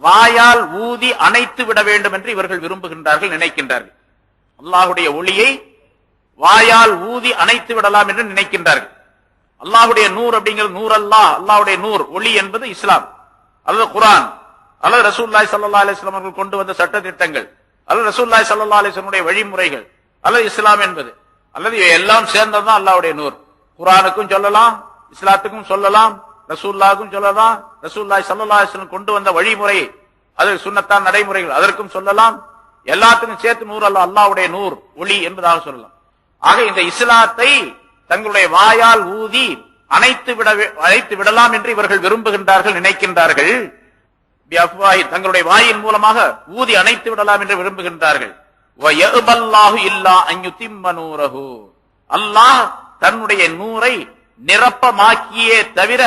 வாயால் ஊதி அணைத்து விட வேண்டும் என்று இவர்கள் விரும்புகின்றார்கள், நினைக்கின்றார்கள். அல்லாஹுடைய ஒளியை வாயால் ஊதி அணைத்து விடலாம் என்று நினைக்கின்றார்கள். அல்லாஹுடைய நூர் அப்படிங்கிறது நூர் அல்லாஹ், அல்லாஹுடைய நூர் ஒளி என்பது இஸ்லாம் அல்லது குர்ஆன் அல்லது ரசூலுல்லாஹி ஸல்லல்லாஹு அலைஹி வஸல்லம் அவர்கள் கொண்டு வந்த சட்ட திட்டங்கள் அல்லது ரசூலுல்லாஹி ஸல்லல்லாஹு அலைஹி வஸல்லம் வழிமுறைகள் அல்லது இஸ்லாம் என்பது அல்லது எல்லாம் சேர்ந்ததுதான் அல்லாஹ்வுடைய நூர். குர்ஆனுக்கும் சொல்லலாம், இஸ்லாத்துக்கும் சொல்லலாம், ரசூலுல்லாஹுக்கும் சொல்லலாம், ரசூலுல்லாஹி ஸல்லல்லாஹு அலைஹி வஸல்லம் கொண்டு வந்த வழிமுறை அது சுன்னத்தான் நடைமுறைகள் அதற்கும் சொல்லலாம். எல்லாத்துக்கும் சேர்த்து நூர் அல்லாஹ்வுடைய நூர் ஒளி என்பதாக சொல்லலாம். ஆக இந்த இஸ்லாத்தை தங்களுடைய வாயால் ஊதி அணைத்து விடலாம் என்று இவர்கள் விரும்புகின்றார்கள், நினைக்கின்றார்கள். தங்களுடைய வாயின் மூலமாக ஊதி அணைத்து விடலாம் என்று விரும்புகின்றார்கள். அல்லாஹ் தன்னுடைய நூரை நிரப்பமாக்கியே தவிர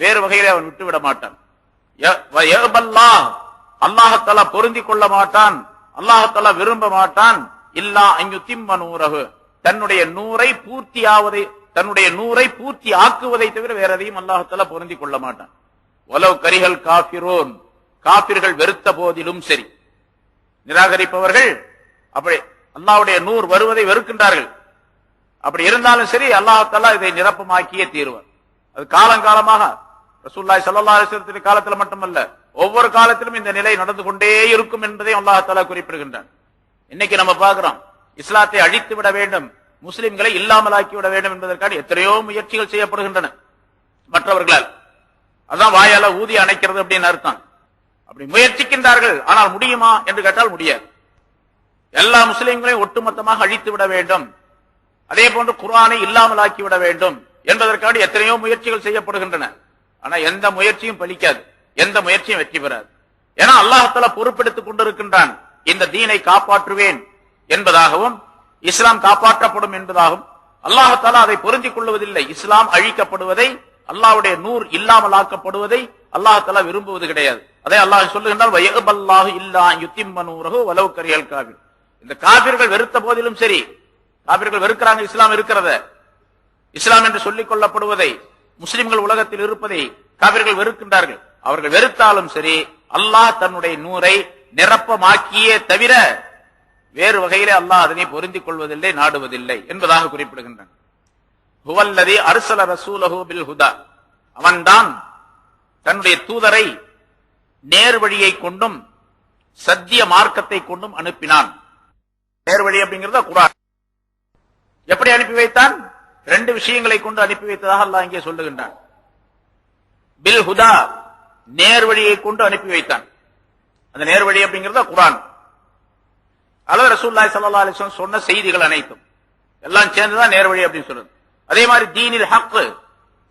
வேறு வகையிலே அவன் விட்டுவிட மாட்டான். அல்லாஹ் பொருந்திக் கொள்ள மாட்டான், அல்லாஹ் விரும்ப மாட்டான். இல்லா அன்யுத்திம்ம நூரஹு தன்னுடைய நூரை பூர்த்தி ஆக்குவதை தவிர வேற எதையும் அல்லாஹ் தஆலா பொருந்திக் கொள்ள மாட்டான். வலவ் கரிஹல் காஃபிரூன் காபிர்கள் வெறுத்த போதிலும் சரி, நிராகரிப்பவர்கள் அப்படி அல்லாஹ்வுடைய நூர் வருவதை வெறுக்கின்றார்கள். அப்படி இருந்தாலும் சரி அல்லாஹ் தஆலா இதை நிரப்பமாக்கியே தீருவார். அது காலங்காலமாக ரசூலுல்லாஹி ஸல்லல்லாஹு அலைஹி வஸல்லம் காலத்தில் மட்டுமல்ல, ஒவ்வொரு காலத்திலும் இந்த நிலை நடந்து கொண்டே இருக்கும் என்பதை அல்லாஹ் தஆலா குறிப்பிடுகின்றான். இன்னைக்கு நம்ம பார்க்கிறோம், இஸ்லாத்தை அழித்து விட வேண்டும், முஸ்லிம்களை இல்லாமலாக்கி விட வேண்டும் என்பதற்காக எத்தனையோ முயற்சிகள் செய்யப்படுகின்றன மற்றவர்களால். அதான் வாயால ஊதி அணைக்கிறது அப்படின்னு அர்த்தம். அப்படி முயற்சிக்கின்றார்கள். ஆனால் முடியுமா என்று கேட்டால் முடியாது. எல்லா முஸ்லிம்களையும் ஒட்டுமொத்தமாக அழித்து விட வேண்டும், அதே போன்று குர்ஆனை இல்லாமலாக்கி விட வேண்டும் என்பதற்காக எத்தனையோ முயற்சிகள் செய்யப்படுகின்றன. ஆனா எந்த முயற்சியும் பலிக்காது, எந்த முயற்சியும் வெற்றி பெறாது. ஏன்னா அல்லாஹ் தஆலா பொறுப்பெடுத்துக் கொண்டிருக்கின்றான். இந்த தீனை காப்பாற்றுவேன் என்பதாகவும் இஸ்லாம் காப்பாற்றப்படும் என்பதாகவும் அல்லாஹ் தஆலா அதை பொருந்திக் கொள்வதில்லை. இஸ்லாம் அழிக்கப்படுவதை, அல்லாஹ்வுடைய நூர் இல்லாமல் ஆக்கப்படுவதை அல்லாஹ் தஆலா விரும்புவது கிடையாது. அதை அல்லாஹ் சொல்லுகின்றான், வயபல்லாஹு இல்லா யுத்திம்ம நூரஹு வலவ் கரிஹல் காஃபிர். இந்த காபிர்கள் வெறுத்த போதிலும் சரி, காபிர்கள் வெறுக்கிறாங்க இஸ்லாம் இருக்கிறத, இஸ்லாம் என்று சொல்லிக் கொள்ளப்படுவதை, முஸ்லிம்கள் உலகத்தில் இருப்பதை காபிர்கள் வெறுக்கின்றார்கள். அவர்கள் வெறுத்தாலும் சரி அல்லாஹ் தன்னுடைய நூரை நிரப்பமாக்கியே தவிர வேறு வகையிலே அல்லாஹ் அதனை பொருந்திக் கொள்வதில்லை, நாடுவதில்லை என்பதாக குறிப்பிடுகின்றான். ஹுவல்லதி அர்ஸல ரசூலஹு பில் ஹுதா அவன்தான் தன்னுடைய தூதரை நேர்வழியை கொண்டும் சத்திய மார்க்கத்தை கொண்டும் அனுப்பினான். நேர்வழி அப்படிங்கிறது குர்ஆன். எப்படி அனுப்பி வைத்தான்? ரெண்டு விஷயங்களை கொண்டு அனுப்பி வைத்ததாக அல்லாஹ் இங்கே சொல்லுகின்றான். பில் ஹுதா நேர்வழியை கொண்டு அனுப்பி வைத்தான். அந்த நேர்வழி அப்படிங்கிறது குர்ஆன் அல்லது ரசூலுல்லாஹி ஸல்லல்லாஹு அலைஹி வஸல்லம் சொன்ன செய்திகள் அனைத்தும் எல்லாம் சேர்ந்துதான் நேர்வழி அப்படின்னு சொல்றது. அதே மாதிரி தீனில் ஹக்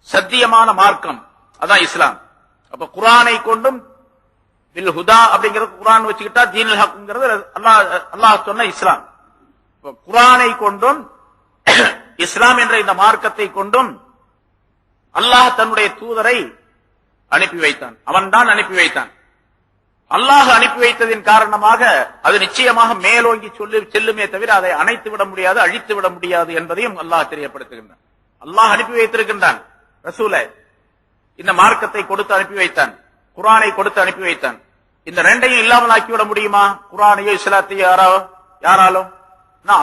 சத்தியமான மார்க்கம், அதான் இஸ்லாம். அப்ப குர்ஆனை கொண்டும் பில் ஹுதா அப்படிங்கிறது குர்ஆன் வச்சுக்கிட்டா தீனில் ஹக்ங்கிறது அல்லாஹ் சொன்ன இஸ்லாம். குர்ஆனை கொண்டும் இஸ்லாம் என்ற இந்த மார்க்கத்தை கொண்டும் அல்லாஹ் தன்னுடைய தூதரை அனுப்பி வைத்தான். அவன் தான் அனுப்பி வைத்தான். அல்லாஹ் அனுப்பி வைத்ததின் காரணமாக அது நிச்சயமாக மேலோங்கி செல்லுமே தவிர அதை அணைத்து விட முடியாது, அழித்து விட முடியாது என்பதையும் அல்லாஹ் தெரியப்படுத்துகின்றான். அல்லாஹ் அனுப்பி வைத்திருக்கின்றான் ரசூலை, இந்த மார்க்கத்தை கொடுத்து அனுப்பி வைத்தான், குர்ஆனை கொடுத்து அனுப்பி வைத்தான். இந்த ரெண்டையும் இல்லாமல் ஆக்கிவிட முடியுமா? குர்ஆனையோ இஸ்லாத்தையோ யாராலும்?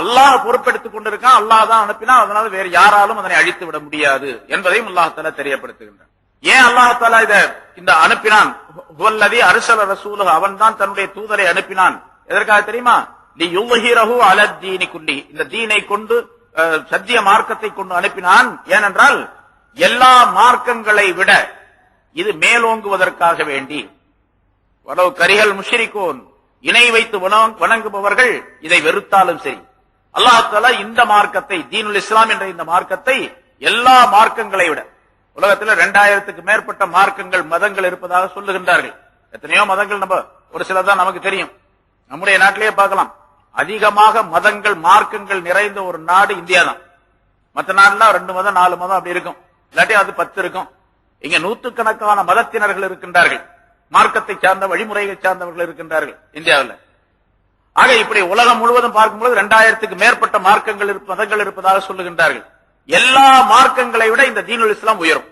அல்லாஹ் பொறுப்பெடுத்துக் கொண்டிருக்கான், அல்லாஹ் தான் அனுப்பினா, அதனால வேறு யாராலும் அதனை அழித்து விட முடியாது என்பதையும் அல்லாஹ் தஆலா தெரியப்படுத்துகின்றான். ஏன் அல்லாஹ் தஆலா இந்த அனுப்பினான்? ஹுவல்லதி அர்ஸல ரசூலஹு, அவன் தான் தன்னுடைய தூதரை அனுப்பினான். எதற்காக தெரியுமா? லியுظஹிரஹு அலத்தீனி குல்லி, இந்த தீனை கொண்டு, சத்திய மார்க்கத்தை கொண்டு அனுப்பினான். ஏனென்றால் எல்லா மார்க்கங்களை விட இது மேலோங்குவதற்காக வேண்டி. வலவ் கரிஹல் முஷ்ரிகூன், இணை வைத்து வணங்குபவர்கள் இதை வெறுத்தாலும் சரி, அல்லாஹ் தஆலா இந்த மார்க்கத்தை, தீனுல் இஸ்லாம் என்ற இந்த மார்க்கத்தை எல்லா மார்க்கங்களை விட, உலகத்தில் 2000க்கு மேற்பட்ட மார்க்கங்கள், மதங்கள் இருப்பதாக சொல்லுகின்றார்கள். எத்தனையோ மதங்கள் நம்ம ஒரு சிலதான் நமக்கு தெரியும். நம்முடைய நாட்டிலேயே பார்க்கலாம், அதிகமாக மதங்கள், மார்க்கங்கள் நிறைந்த ஒரு நாடு இந்தியா தான். மற்ற நாடுலாம் 2 மதம் 4 மதம் அப்படி இருக்கும், இல்லாட்டி அது 10 இருக்கும். இங்க நூற்றுக்கணக்கான மதத்தினர்கள் இருக்கின்றார்கள், மார்க்கத்தை சார்ந்த, வழிமுறையை சார்ந்தவர்கள் இருக்கின்றார்கள் இந்தியாவில். ஆக இப்படி உலகம் முழுவதும் பார்க்கும்போது 2000க்கு மேற்பட்ட மார்க்கங்கள், மதங்கள் இருப்பதாக சொல்லுகின்றார்கள். எல்லா மார்க்கங்களை விட இந்த தீனுல் இஸ்லாம் உயரும்.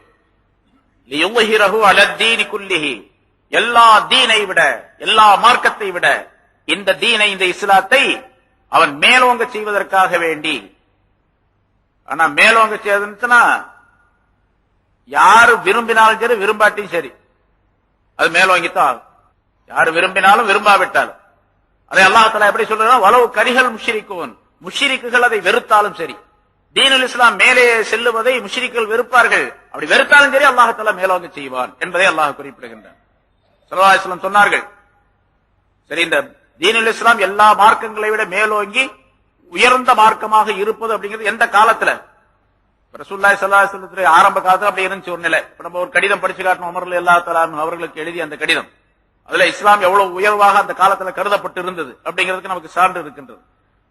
லியுظஹிரஹு அலத்தீனி குல்லிஹி, எல்லா தீனை விட, எல்லா மார்க்கத்தை விட இந்த தீனை, இந்த இஸ்லாத்தை அவன் மேலோங்க செய்வதற்காக வேண்டி. ஆனா மேலோங்க செய்யறதுன்னா யாரு விரும்பினாலும் சரி, விரும்பாட்டியும் சரி, அது மேலோங்கித்தான் ஆகும். யாரு விரும்பினாலும் விரும்பாவிட்டாலும். அதை அல்லாஹ் தஆலா எப்படி சொல்றான்? வலவ் கரிஹல் முஷ்ரிகூன், முஷ்ரிக்குகள் அதை வெறுத்தாலும் சரி. தீனுல் இஸ்லாம் மேலே செல்லுவதை முஷ்ரிக்குகள் வெறுப்பார்கள். அப்படி வெறுத்தாலும் சரி அல்லாஹ் தஆலா மேலோங்க செய்வான் என்பதை அல்லாஹ் குறிப்பிடுகின்றான். ஸல்லல்லாஹு அலைஹி வஸல்லம் சொன்னார்கள், சரி, இந்த தீனுல் இஸ்லாம் எல்லா மார்க்கங்களை விட மேலோங்கி உயர்ந்த மார்க்கமாக இருப்பது அப்படிங்கிறது எந்த காலத்துல? ரசூலுல்லாஹி ஸல்லல்லாஹு அலைஹி வஸல்லம் ஆரம்ப காலத்துல அப்படி இருந்துச்சு ஒரு நிலை. இப்ப நம்ம ஒரு கடிதம் படிச்சு காட்டணும், உமர் ரலியல்லாஹு தஆலா அன்ஹு அவர்களுக்கு எழுதிய அந்த கடிதம், அதுல இஸ்லாம் எவ்வளவு உயர்வாக அந்த காலத்துல கருதப்பட்டு இருந்தது அப்படிங்கிறதுக்கு நமக்கு சான்று இருக்கின்றது.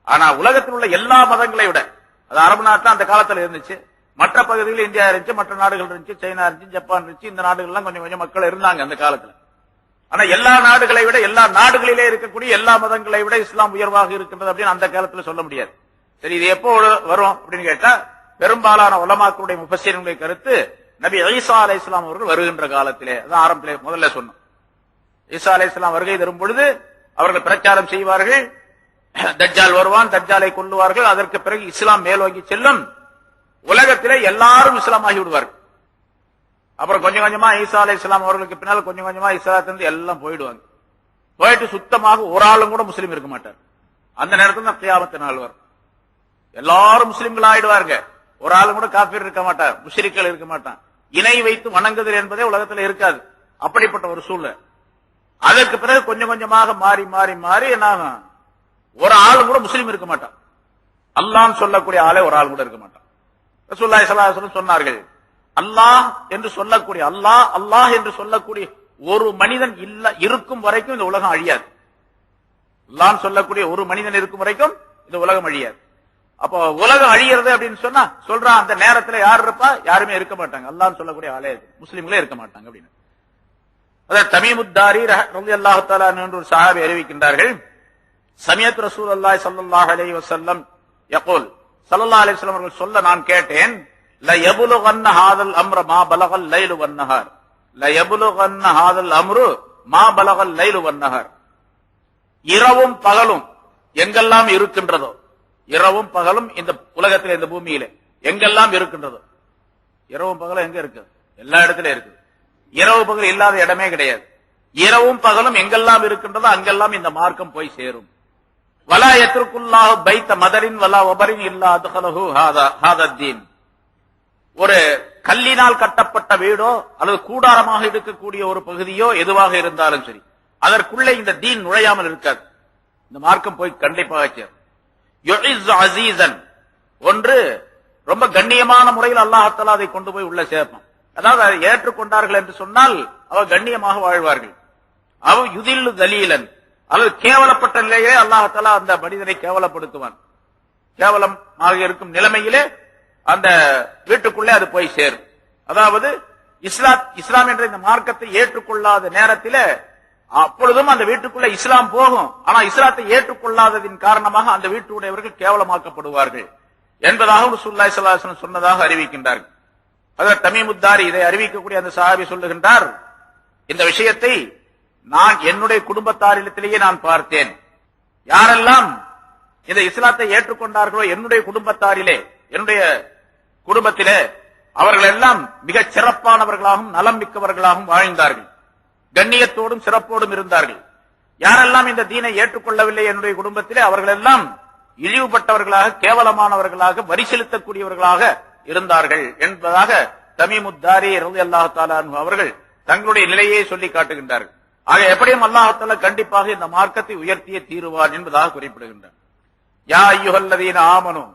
ஆனா உலகத்தில் உள்ள எல்லா மதங்களை விட, அது அரபு நாட்டுல அந்த காலத்துல இருந்துச்சு, மற்ற பகுதிகளில் இந்தியா இருந்துச்சு, மற்ற நாடுகள் இருந்துச்சு, சைனா இருந்துச்சு, ஜப்பான் இருந்துச்சு, இந்த நாடுகள்லாம் கொஞ்சம் கொஞ்சம் மக்கள் இருந்தாங்க அந்த காலத்துல. ஆனா எல்லா நாடுகளை விட, எல்லா நாடுகளிலே இருக்கக்கூடிய எல்லா மதங்களை விட இஸ்லாம் உயர்வாக இருக்கின்றது அப்படின்னு அந்த காலத்துல சொல்ல முடியாது. சரி, இது எப்போ வரும் அப்படின்னு கேட்டா, பெரும்பாலான உலமாக்களுடைய முஃபஸ்ஸிரினுடைய கருத்து நபி ஈசா அலைஹிஸ்ஸலாம் அவர்கள் வருகின்ற காலத்திலே, அதான் ஆரம்பத்திலே முதல்ல சொன்னோம். ஈசா அலைஹிஸ்ஸலாம் வருகை தரும் பொழுது அவர்கள் பிரச்சாரம் செய்வார்கள், தஜ்ஜால் வருவான், தஜ்ஜாலை கொல்லுவார்கள், அதற்கு பிறகு இஸ்லாம் மேலோங்கி செல்லும், உலகத்திலே எல்லாரும் இஸ்லாம் ஆகி விடுவார்கள். அப்புறம் கொஞ்சம் கொஞ்சமா ஈசா அலைஹிஸ்ஸலாம் அவர்களுக்கு பின்னால் கொஞ்சம் கொஞ்சமா இஸ்லாத்திலிருந்து எல்லாம் போயிடுவாங்க. போயிட்டு சுத்தமாக ஒரு ஆளும் கூட முஸ்லீம் இருக்க மாட்டார். அந்த நேரத்தில் தான் கியாமத் நாள் வரும். எல்லாரும் முஸ்லிம்கள் ஆயிடுவாங்க, ஒரு ஆளும் கூட காஃபிர் இருக்க மாட்டார், முஷ்ரிக்கள் இருக்க மாட்டான். இணை வைத்து வணங்குதல் என்பதே உலகத்தில் இருக்காது. அப்படிப்பட்ட ஒரு சூழ்நிலை. அதற்கு பிறகு கொஞ்சம் கொஞ்சமாக மாறி மாறி மாறி என்ன ஆகும்? ஒரு ஆளும் கூட முஸ்லீம் இருக்க மாட்டான். அல்லாஹ் சொல்லக்கூடிய ஆளே ஒரு ஆள் கூட இருக்க மாட்டான். ரசூலுல்லாஹி ஸல்லல்லாஹு அலைஹி வஸல்லம் சொன்னார்கள், அல்லாஹ் என்று சொல்லக்கூடிய, அல்லாஹ் அல்லாஹ் என்று சொல்லக்கூடிய ஒரு மனிதன் இல்ல இருக்கும் வரைக்கும் இந்த உலகம் அழியாது. அல்லாஹ் சொல்லக்கூடிய ஒரு மனிதன் இருக்கும் வரைக்கும் இந்த உலகம் அழியாது. அப்போ உலகம் அழிகிறது அப்படின்னு சொன்னா சொல்றான், அந்த நேரத்துல யார் இருப்பா? யாருமே இருக்க மாட்டாங்க. அல்லாஹ் சொல்லக்கூடிய ஆளே முஸ்லிம்களே இருக்க மாட்டாங்க அப்படின்னு. அதாவது தமீமுத்தாரி ரலியல்லாஹு தஆலா என்ற ஒரு சஹாபி அறிவிக்கின்றார்கள், சமியத் ரசூலுல்லாஹி ஸல்லல்லாஹு அலைஹி வஸல்லம் யகூல், ஸல்லல்லாஹு அலைஹி வஸல்லம் அவர்கள் சொல்ல நான் கேட்டேன், ல யபுலுகன்ன ஹாதல் அம்ர மா பலகல் லைலு வன்னஹார், ல யபுலுகன்ன ஹாதல் அம்ரு மா பலகல் லைலு வன்னஹார். இரவும் பகலும் எங்கெல்லாம் இருக்கின்றதோ, இரவும் பகலும் இந்த உலகத்தில், இந்த பூமியில எங்கெல்லாம் இருக்கின்றதோ, இரவும் பகலும் எங்க இருக்கு? எல்லா இடத்திலும் இருக்கு. இரவு பகல் இல்லாத இடமே கிடையாது. இரவும் பகலும் எங்கெல்லாம் இருக்கின்றதோ அங்கெல்லாம் இந்த மார்க்கம் போய் சேரும். வலா யத்ருக்குல்லாஹு பைத்த மதரின் வலா வபரின் இல்லா அத்கலஹு ஹாதா தீன். ஒரு கல்லினால் கட்டப்பட்ட வீடோ அல்லது கூடாரமாக இருக்கக்கூடிய ஒரு பகுதியோ எதுவாக இருந்தாலும் சரி, அதற்குள்ளே இந்த தீன் நுழையாமல் இருக்காது. இந்த மார்க்கம் போய் கண்டிப்பாக சேரும். யுஇஸ் அஸீஸன், ஒன்று ரொம்ப கண்ணியமான முறையில் அல்லாஹ் தஆலா அதை கொண்டு போய் உள்ள சேர்ப்பான். அதாவது அதை ஏற்றுக்கொண்டார்கள் என்று சொன்னால் அவர் கண்ணியமாக வாழ்வார்கள். அவ யுதில்லு தலீலன், அல்லது கேவலப்பட்ட நிலையிலே அல்லாஹ் தஆலா அந்த மனிதனை கேவலப்படுத்துவான். கேவலமாக இருக்கும் நிலைமையிலே அந்த வீட்டுக்குள்ளே அது போய் சேரும். அதாவது இஸ்லாம் என்ற இந்த மார்க்கத்தை ஏற்றுக்கொள்ளாத நேரத்தில் அப்பொழுதும் அந்த வீட்டுக்குள்ள இஸ்லாம் போகும். ஆனா இஸ்லாத்தை ஏற்றுக்கொள்ளாததின் காரணமாக அந்த வீட்டுடையவர்கள் கேவலமாக்கப்படுவார்கள் என்பதாக ரசூலுல்லாஹி ஸல்லல்லாஹு அலைஹி வஸல்லம் சொன்னதாக அறிவிக்கின்றார்கள். அதாவது தமீமுத்தாரி இதை அறிவிக்கக்கூடிய அந்த சஹாபி சொல்லுகின்றார், இந்த விஷயத்தை நான் என்னுடைய குடும்பத்தாரிடத்திலேயே நான் பார்த்தேன். யாரெல்லாம் இந்த இஸ்லாத்தை ஏற்றுக்கொண்டார்களோ என்னுடைய குடும்பத்தாரிலே, என்னுடைய குடும்பத்திலே அவர்கள் எல்லாம் மிகச் சிறப்பானவர்களாகவும் நலம் மிக்கவர்களாகவும் வாழ்ந்தார்கள். கண்ணியத்தோடும் சிறப்போடும் இருந்தார்கள். யாரெல்லாம் இந்த தீனை ஏற்றுக்கொள்ளவில்லை என்னுடைய குடும்பத்திலே அவர்கள் எல்லாம் இழிவுபட்டவர்களாக, கேவலமானவர்களாக, வரி செலுத்தக்கூடியவர்களாக இருந்தார்கள் என்பதாக தமீமுத்தாரி ரலியல்லாஹு தஆலா அன்ஹு அவர்கள் தங்களுடைய நிலையை சொல்லி காட்டுகின்றார்கள். ஆக எப்படியும் அல்லாஹ் தஆலா கண்டிப்பாக இந்த மார்க்கத்தை உயர்த்தியே தீருவான் என்பதாக குறிப்பிடுகின்றார். யா அய்யுஹல்லதீன ஆமனூ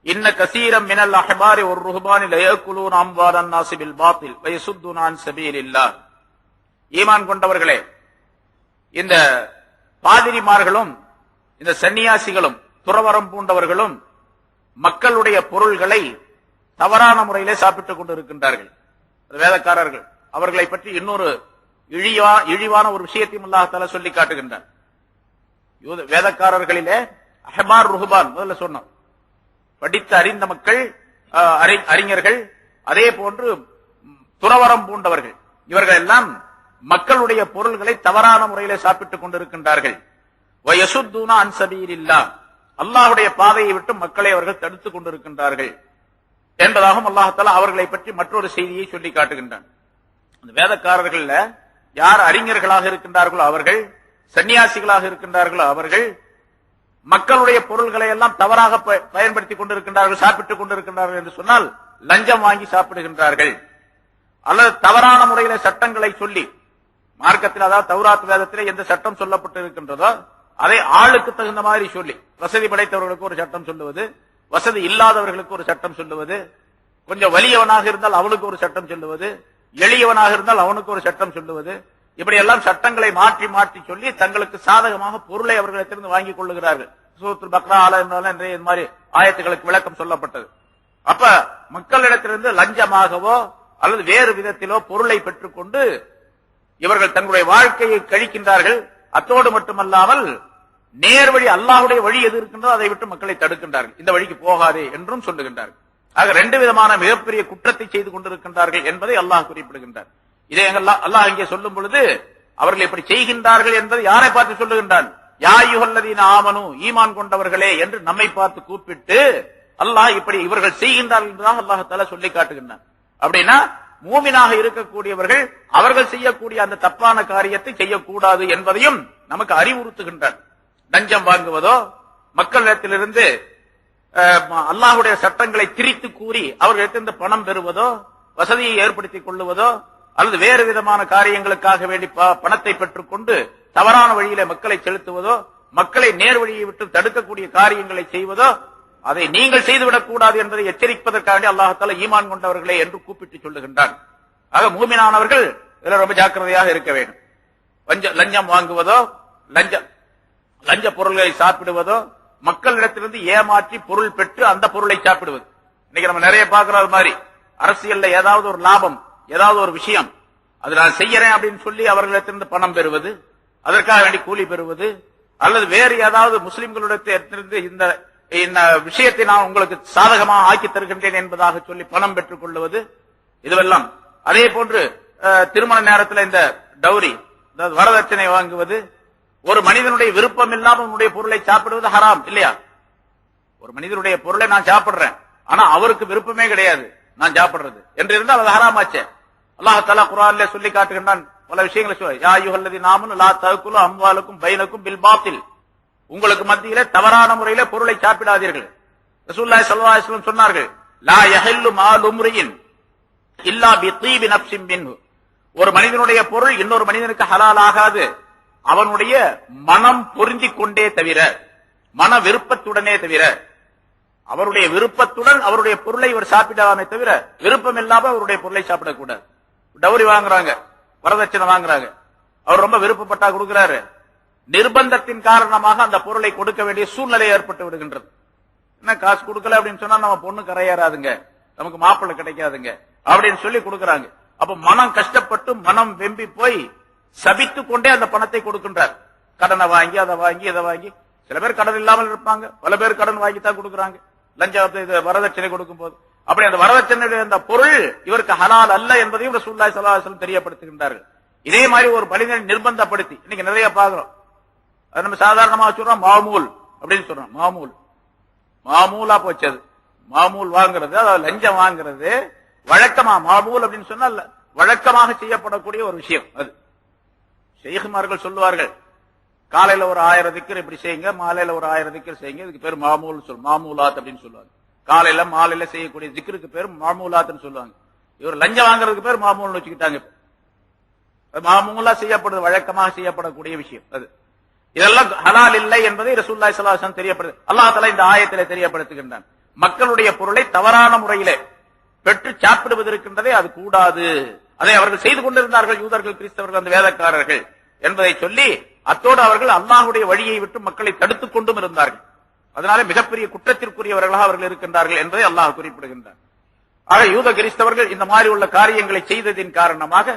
இன்ன கஸீரம் மினல் அஹ்பாரி வர் ருஹ்பானி லயக்குலூன அம்வாலன் நாஸி பில் பாத்தில் வயசுத்தூன அன் ஸபீலில்லாஹ். ஈமான் கொண்டவர்களே, இந்த பாதிரிமார்களும் இந்த சன்னியாசிகளும் துறவரம் பூண்டவர்களும் மக்களுடைய பொருள்களை தவறான முறையிலே சாப்பிட்டுக் கொண்டிருக்கின்றார்கள். வேதக்காரர்கள் அவர்களை பற்றி இன்னொரு இழிவான ஒரு விஷயத்தையும் அல்லாஹ் தஆலா சொல்லி காட்டுகின்றார். வேதக்காரர்களிலே அஹ்பார் ருஹ்பான் முதல்ல சொன்னோம், படித்த அறிந்த மக்கள், அறிஞர்கள், அதே போன்று துறவரம் பூண்டவர்கள், இவர்கள் எல்லாம் மக்களுடைய பொருள்களை தவறான முறையிலே சாப்பிட்டுக் கொண்டிருக்கின்றார்கள். வயசுத்தூன அன் ஸபீலில்லாஹ், அல்லாஹ்வுடைய பாதையை விட்டு மக்களை அவர்கள் தடுத்துக் கொண்டிருக்கின்றார்கள் என்பதாகவும் அல்லாஹ் தஆலா அவர்களை பற்றி மற்றொரு செய்தியை சொல்லி காட்டுகின்றான். அந்த வேதக்காரர்கள்ல யார் அறிஞர்களாக இருக்கின்றார்களோ அவர்கள், சன்னியாசிகளாக இருக்கின்றார்களோ அவர்கள் மக்களுடைய பொருள்களை எல்லாம் தவறாக பயன்படுத்திக் கொண்டிருக்கின்றார்கள், சாப்பிட்டுக் கொண்டிருக்கின்றார்கள் என்று சொன்னால் லஞ்சம் வாங்கி சாப்பிடுகின்றார்கள். அல்லது தவறான முறையில சட்டங்களை சொல்லி, மார்க்கத்தில் அதாவது தௌராத் வேதத்திலே எந்த சட்டம் சொல்லப்பட்டு இருக்கின்றதோ அதை ஆளுக்கு தகுந்த மாதிரி சொல்லி, வசதி படைத்தவர்களுக்கு ஒரு சட்டம் சொல்லுவது, வசதி இல்லாதவர்களுக்கு ஒரு சட்டம் சொல்லுவது, கொஞ்சம் வலியவனாக இருந்தால் அவனுக்கு ஒரு சட்டம் சொல்லுவது, எளியவனாக இருந்தால் அவனுக்கு ஒரு சட்டம் சொல்லுவது, இப்படி எல்லாம் சட்டங்களை மாற்றி மாற்றி சொல்லி தங்களுக்கு சாதகமாக பொருளை அவர்களிடத்திலிருந்து வாங்கிக் கொள்ளுகிறார்கள். சூரத்துல் பக்ரா, ஆல இம்ரான் என்ற இந்த மாதிரி ஆயத்துகளுக்கு விளக்கம் சொல்லப்பட்டது. அப்ப மக்களிடத்திலிருந்து லஞ்சமாகவோ அல்லது வேறு விதத்திலோ பொருளை பெற்றுக்கொண்டு இவர்கள் தங்களுடைய வாழ்க்கையை கழிக்கின்றார்கள். அத்தோடு மட்டுமல்லாமல் நேர்வழி அல்லாஹ்வுடைய வழி எது இருக்கின்றதோ அதை விட்டு மக்களை தடுக்கின்றார்கள். இந்த வழிக்கு போகாதே என்றும் சொல்லுகின்றார்கள். ஆக ரெண்டு விதமான மிகப்பெரிய குற்றத்தை செய்து கொண்டிருக்கின்றார்கள் என்பதை அல்லாஹ் குறிப்பிடுகின்றார். இதை அல்லாஹ் இங்கே சொல்லும் பொழுது அவர்கள் இப்படி செய்கின்றார்கள் என்பதை யாரை பார்த்து சொல்லுகின்றான்? யா அய்யுஹல்லதீன ஆமனூ, ஈமான் கொண்டவர்களே என்று நம்மை பார்த்து கூப்பிட்டு அல்லாஹ் இப்படி இவர்கள் செய்கின்றார்கள் என்பதாக அல்லாஹ் தஆலா சொல்லி காட்டுகின்றான். அப்படின்னா மூமினாக இருக்கக்கூடியவர்கள் அவர்கள் செய்யக்கூடிய அந்த தப்பான காரியத்தை செய்யக்கூடாது என்பதையும் நமக்கு அறிவுறுத்துகின்றார். லஞ்சம் வாங்குவதோ, மக்களிடத்திலிருந்து அல்லாஹ்வுடைய சட்டங்களை திரித்து கூறி அவர்களிடத்திலிருந்து பணம் பெறுவதோ, வசதியை ஏற்படுத்திக் கொள்ளுவதோ, அல்லது வேறு விதமான காரியங்களுக்காக வேண்டி பணத்தை பெற்றுக் கொண்டு தவறான வழியில மக்களை செலுத்துவதோ, மக்களை நேர் வழியை விட்டு தடுக்கக்கூடிய காரியங்களை செய்வதோ, அதை நீங்கள் செய்துவிடக் கூடாது என்பதை எச்சரிப்பதற்காக அல்லாஹ் தஆலா ஈமான் கொண்டவர்களே என்று கூப்பிட்டு சொல்லுகின்றான். ஆக மூமினானவர்கள் இதில் ரொம்ப ஜாக்கிரதையாக இருக்க வேண்டும். லஞ்சம் வாங்குவதோ, லஞ்ச பொருள்களை சாப்பிடுவதோ, மக்களிடத்திலிருந்து ஏமாற்றி பொருள் பெற்று அந்த பொருளை சாப்பிடுவது. இன்னைக்கு நம்ம நிறைய பார்க்கிற மாதிரி அரசியல்ல ஏதாவது ஒரு லாபம், ஏதாவது ஒரு விஷயம் அது நான் செய்யறேன் அப்படின்னு சொல்லி அவர்களிடத்திலிருந்து பணம் பெறுவது, அதற்காக வேண்டி கூலி பெறுவது, அல்லது வேறு ஏதாவது முஸ்லிம்களிடத்திலிருந்து இந்த விஷயத்தை நான் உங்களுக்கு சாதகமாக ஆக்கி தருகின்றேன் என்பதாக சொல்லி பணம் பெற்றுக் கொள்வது, இதுவெல்லாம். அதே போன்று திருமண நேரத்தில் இந்த டௌரி, வரதட்சணை வாங்குவது, ஒரு மனிதனுடைய விருப்பம் இல்லாமல் உன்னுடைய பொருளை சாப்பிடுவது ஹராம் இல்லையா? ஒரு மனிதனுடைய பொருளை நான் சாப்பிடுறேன், ஆனா அவருக்கு விருப்பமே கிடையாது நான் சாப்பிடுறது என்று இருந்தால் அது ஹராம் ஆச்சே. அல்லாஹ் தஆலா குர்ஆனிலே சொல்லி காட்டுகின்றான் பல விஷயங்களை. யா அய்யுஹல்லதீன ஆமனூ லா தஅகுலு அம்வாலக்கும் பைனக்கும் பில் பாத்தில், உங்களுக்கு மத்தியிலே தவறான முறையிலே பொருளை சாப்பிடாதீர்கள். ரசூலுல்லாஹி ஸல்லல்லாஹு அலைஹி வஸல்லம் சொன்னார்கள், லா யஹில்லு மாலு முர்இன் இல்லா பிதீபி நஃப்ஸின் மின்ஹு, ஒரு மனிதனுடைய பொருள் இன்னொரு மனிதனுக்கு ஹலால் ஆகாது அவனுடைய மனம் பொருந்திக் கொண்டே தவிர, மன விருப்பத்துடனே தவிர, அவருடைய விருப்பத்துடன் அவருடைய பொருளை இவர் சாப்பிடலாமே தவிர விருப்பம் இல்லாம அவருடைய பொருளை சாப்பிடக்கூடாது. டௌரி வாங்குறாங்க, வரதட்சணை வாங்குறாங்க, அவர் ரொம்ப விருப்பப்பட்டா கொடுக்கிறாரு, நிர்பந்தத்தின் காரணமாக அந்த பொருளை கொடுக்க வேண்டிய சூழ்நிலை ஏற்பட்டு விடுகின்றது. என்ன காசு கொடுக்கல அப்படின்னு சொன்னா நம்ம பொண்ணு கரையேறாதுங்க, நமக்கு மாப்பிள்ளை கிடைக்காதுங்க அப்படின்னு சொல்லி கொடுக்கறாங்க. அப்ப மனம் கஷ்டப்பட்டு மனம் வெம்பி போய் சபித்து கொண்டே அந்த பணத்தை கொடுக்கின்றார். கடனை வாங்கி அதை வாங்கி இதை வாங்கி, சில பேர் கடன் இல்லாமல் இருப்பாங்க, பல பேர் கடன் வாங்கித்தான் கொடுக்கறாங்க லஞ்சத்தை வரதட்சணை கொடுக்கும் போது. அப்படி அந்த வரதட்சணையுடைய அந்த பொருள் இவருக்கு ஹலால் அல்ல என்பதையும் ரசூலுல்லாஹி ஸல்லல்லாஹு அலைஹி வஸல்லம் தெரியப்படுத்துகின்றார்கள். இதே மாதிரி ஒரு மனிதனை நிர்பந்தப்படுத்தி இன்னைக்கு நிறைய பாக்குறோம். அது நம்ம சாதாரணமா சொல்றோம் மாமூல் அப்படின்னு சொல்றோம். மாமூலா போச்சது. மாமூல் வாங்குறது, அதாவது லஞ்சம் வாங்குறது வழக்கமா. மாமூல் அப்படின்னு சொன்னா வழக்கமாக செய்யப்படக்கூடிய ஒரு விஷயம். அது ஷேகுமார்கள் சொல்லுவார்கள், காலையில ஒரு 1000 திக்ர் இப்படி செய்யுங்க, மாலையில ஒரு 1000 திக்ர் செய்யுங்க. இதுக்கு பேர் மாமூலாத் அப்படின்னு சொல்லுவாங்க. காலையில மாலையில செய்யக்கூடிய திக்ருக்கு பேர் மாமூலாத்னு சொல்லுவாங்க. இவர் லஞ்சம் வாங்குறதுக்கு பேர் மாமூல்னு வச்சுக்கிட்டாங்க. மாமூலா செய்யப்படுது, வழக்கமாக செய்யப்படக்கூடிய விஷயம். அது இதெல்லாம் ஹலால் இல்லை என்பதை ரசூலுல்லாஹி ஸல்லல்லாஹு அலைஹி வஸல்லம் தெரியப்படுது. அல்லாஹ் தஆலா இந்த ஆயத்திலே தெரியப்படுத்துகின்றான். மக்களுடைய பொருளை தவறான முறையிலே பெற்று சாப்பிடுவது இருக்கின்றதே அது கூடாது. அதை அவர்கள் செய்து கொண்டிருந்தார்கள், யூதர்கள், கிறிஸ்தவர்கள், அந்த வேதக்காரர்கள் என்பதை சொல்லி அத்தோடு அவர்கள் அல்லாஹ்வுடைய வழியை விட்டு மக்களை தடுத்துக் கொண்டும் இருந்தார்கள். அதனால மிகப்பெரிய குற்றத்திற்குரியவர்களாக அவர்கள் இருக்கின்றார்கள் என்பதை அல்லாஹ் குறிப்பிடுகின்றார். ஆக யூத கிறிஸ்தவர்கள் இந்த மாதிரி உள்ள காரியங்களை செய்ததின் காரணமாக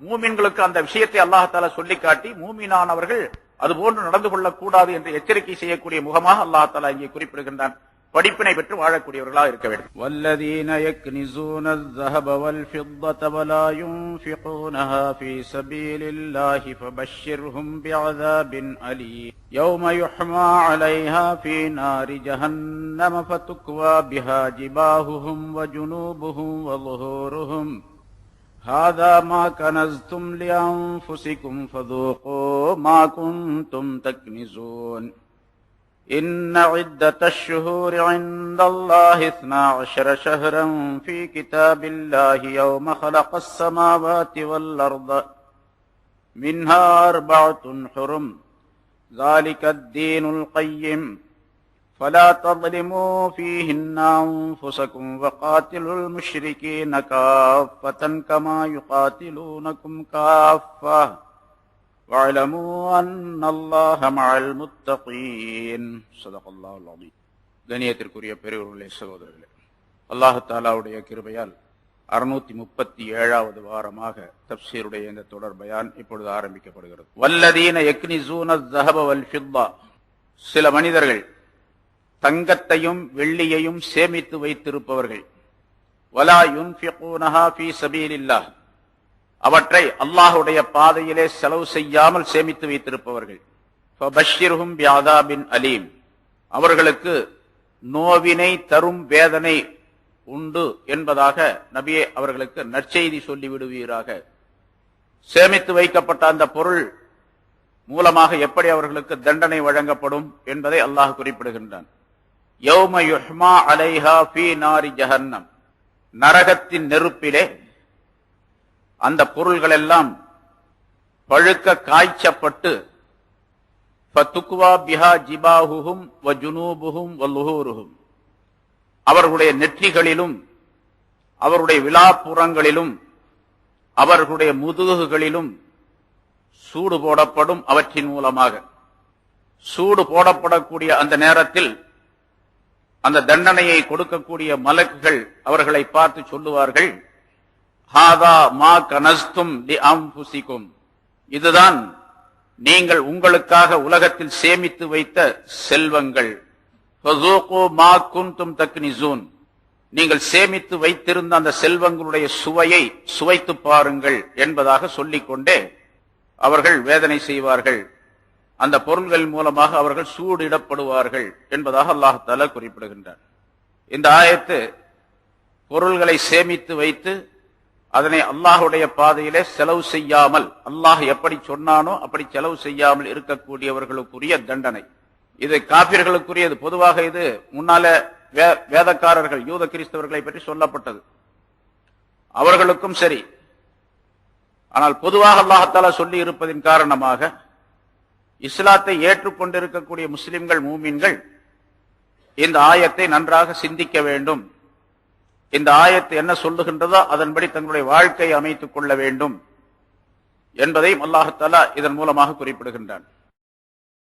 மூமின்களுக்கு அந்த விஷயத்தை அல்லாஹ் தஆலா சொல்லி காட்டி மூமினானவர்கள் அதுபோன்று நடந்து கொள்ளக்கூடாது என்று எச்சரிக்கை செய்யக்கூடிய முகமாக அல்லாஹ் தஆலா இங்கே குறிப்பிடுகின்றான். படிப்பினை பெற்று வாழக்கூடியவர்களாக இருக்க வேண்டும். வல்லதீன யக்னிசூன الذهب والفضة ولا ينفقونها في سبيل الله فبشرهم بعذاب أليم يوم يحمى عليها في نار جهنم فتكوى بها جباههم وجنوبهم وظهورهم هذا ما كنزتم لأنفسكم فذوقوا ما كنتم تكنزون إن عدة الشهور عند الله 12 شهرا في كتاب الله يوم خلق السماوات والأرض منها 4 حرم ذلك الدين القيم فلا تظلموا فيهن أنفسكم وقاتلوا المشركين كافة كما يقاتلونكم كافة وَاعْلَمُوا أَنَّ اللَّهَ مَعَ الْمُتَّقِينَ صدق الله العظيم. கண்ணியத்திற்குரிய பெரியவர்களே, சகோதரர்களே, அல்லாஹ் தஆலாவுடைய கிருபையால் 637வது வாரமாக தப்சீருடைய இந்த தொடர் பயான் இப்பொழுது ஆரம்பிக்கப்படுகிறது. வல்லதீன யக்னிசூன الذهب والفضة, சில மனிதர்கள் தங்கத்தையும் வெள்ளியையும் சேமித்து வைத்திருப்பவர்கள். வலா யுன்ஃபிகூனஹா ஃபீ சபீலில்லாஹ், அவற்றை அல்லாஹ்வுடைய பாதையிலே செலவு செய்யாமல் சேமித்து வைத்திருப்பவர்கள். ஃபபஷ்ஷிர்ஹும் பிஅதாபின் அலீம், அவர்களுக்கு நோவினை தரும் வேதனை உண்டு என்பதாக நபியே அவர்களுக்கு நற்செய்தி சொல்லி விடுவீராக. சேமித்து வைக்கப்பட்ட அந்த பொருள் மூலமாக எப்படி அவர்களுக்கு தண்டனை வழங்கப்படும் என்பதை அல்லாஹ் குறிப்பிடுகின்றான். யௌம யுஹ்மா அலைஹா ஃபீ நாரி ஜஹன்னம், நரகத்தின் நெருப்பிலே அந்த பொருள்கள் எல்லாம் பழுக்க காய்ச்சப்பட்டு ஃபதுக்வா பிஹா ஜிபாஹுஹும் வ ஜுனூபுஹும் வ லுஹூருஹும், அவர்களுடைய நெற்றிகளிலும் அவருடைய விலாப்புறங்களிலும் அவர்களுடைய முதுகுகளிலும் சூடு போடப்படும். அவற்றின் மூலமாக சூடு போடப்படக்கூடிய அந்த நேரத்தில் அந்த தண்டனையை கொடுக்கக்கூடிய மலக்குகள் அவர்களை பார்த்து சொல்லுவார்கள், ஹாதா மா கனஸ்தும் லிஅன்ஃபுசிகும், இதுதான் நீங்கள் உங்களுக்காக உலகத்தில் சேமித்து வைத்த செல்வங்கள். ஃபஸூகு மா குன்தும் தக்னிசூன், நீங்கள் சேமித்து வைத்திருந்த அந்த செல்வங்களுடைய சுவையை சுவைத்து பாருங்கள் என்பதாக சொல்லிக்கொண்டே அவர்கள் வேதனை செய்வார்கள். அந்த பொருள்கள் மூலமாக அவர்கள் சூடிடப்படுவார்கள் என்பதாக அல்லாஹ் தஆலா குறிப்பிடுகின்றார். இந்த ஆயத்து பொருள்களை சேமித்து வைத்து அதனை அல்லாஹ்வுடைய பாதையிலே செலவு செய்யாமல், அல்லாஹ் எப்படி சொன்னானோ அப்படி செலவு செய்யாமல் இருக்கக்கூடியவர்களுக்குரிய தண்டனை. இது காபிர்களுக்குரியது. பொதுவாக இது முன்னால வேதக்காரர்கள் யூத கிறிஸ்தவர்களை பற்றி சொல்லப்பட்டது, அவர்களுக்கும் சரி. ஆனால் பொதுவாக அல்லாஹ் தஆலா சொல்லி இருப்பதின் காரணமாக இஸ்லாத்தை ஏற்றுக்கொண்டிருக்கக்கூடிய முஸ்லிம்கள், மூமின்கள் இந்த ஆயத்தை நன்றாக சிந்திக்க வேண்டும். இந்த ஆயத்து என்ன சொல்லுகின்றதோ அதன்படி தங்களுடைய வாழ்க்கையை அமைத்துக் கொள்ள வேண்டும் என்பதையும் அல்லாஹ் தஆலா இதன் மூலமாக குறிப்பிடுகின்றான்.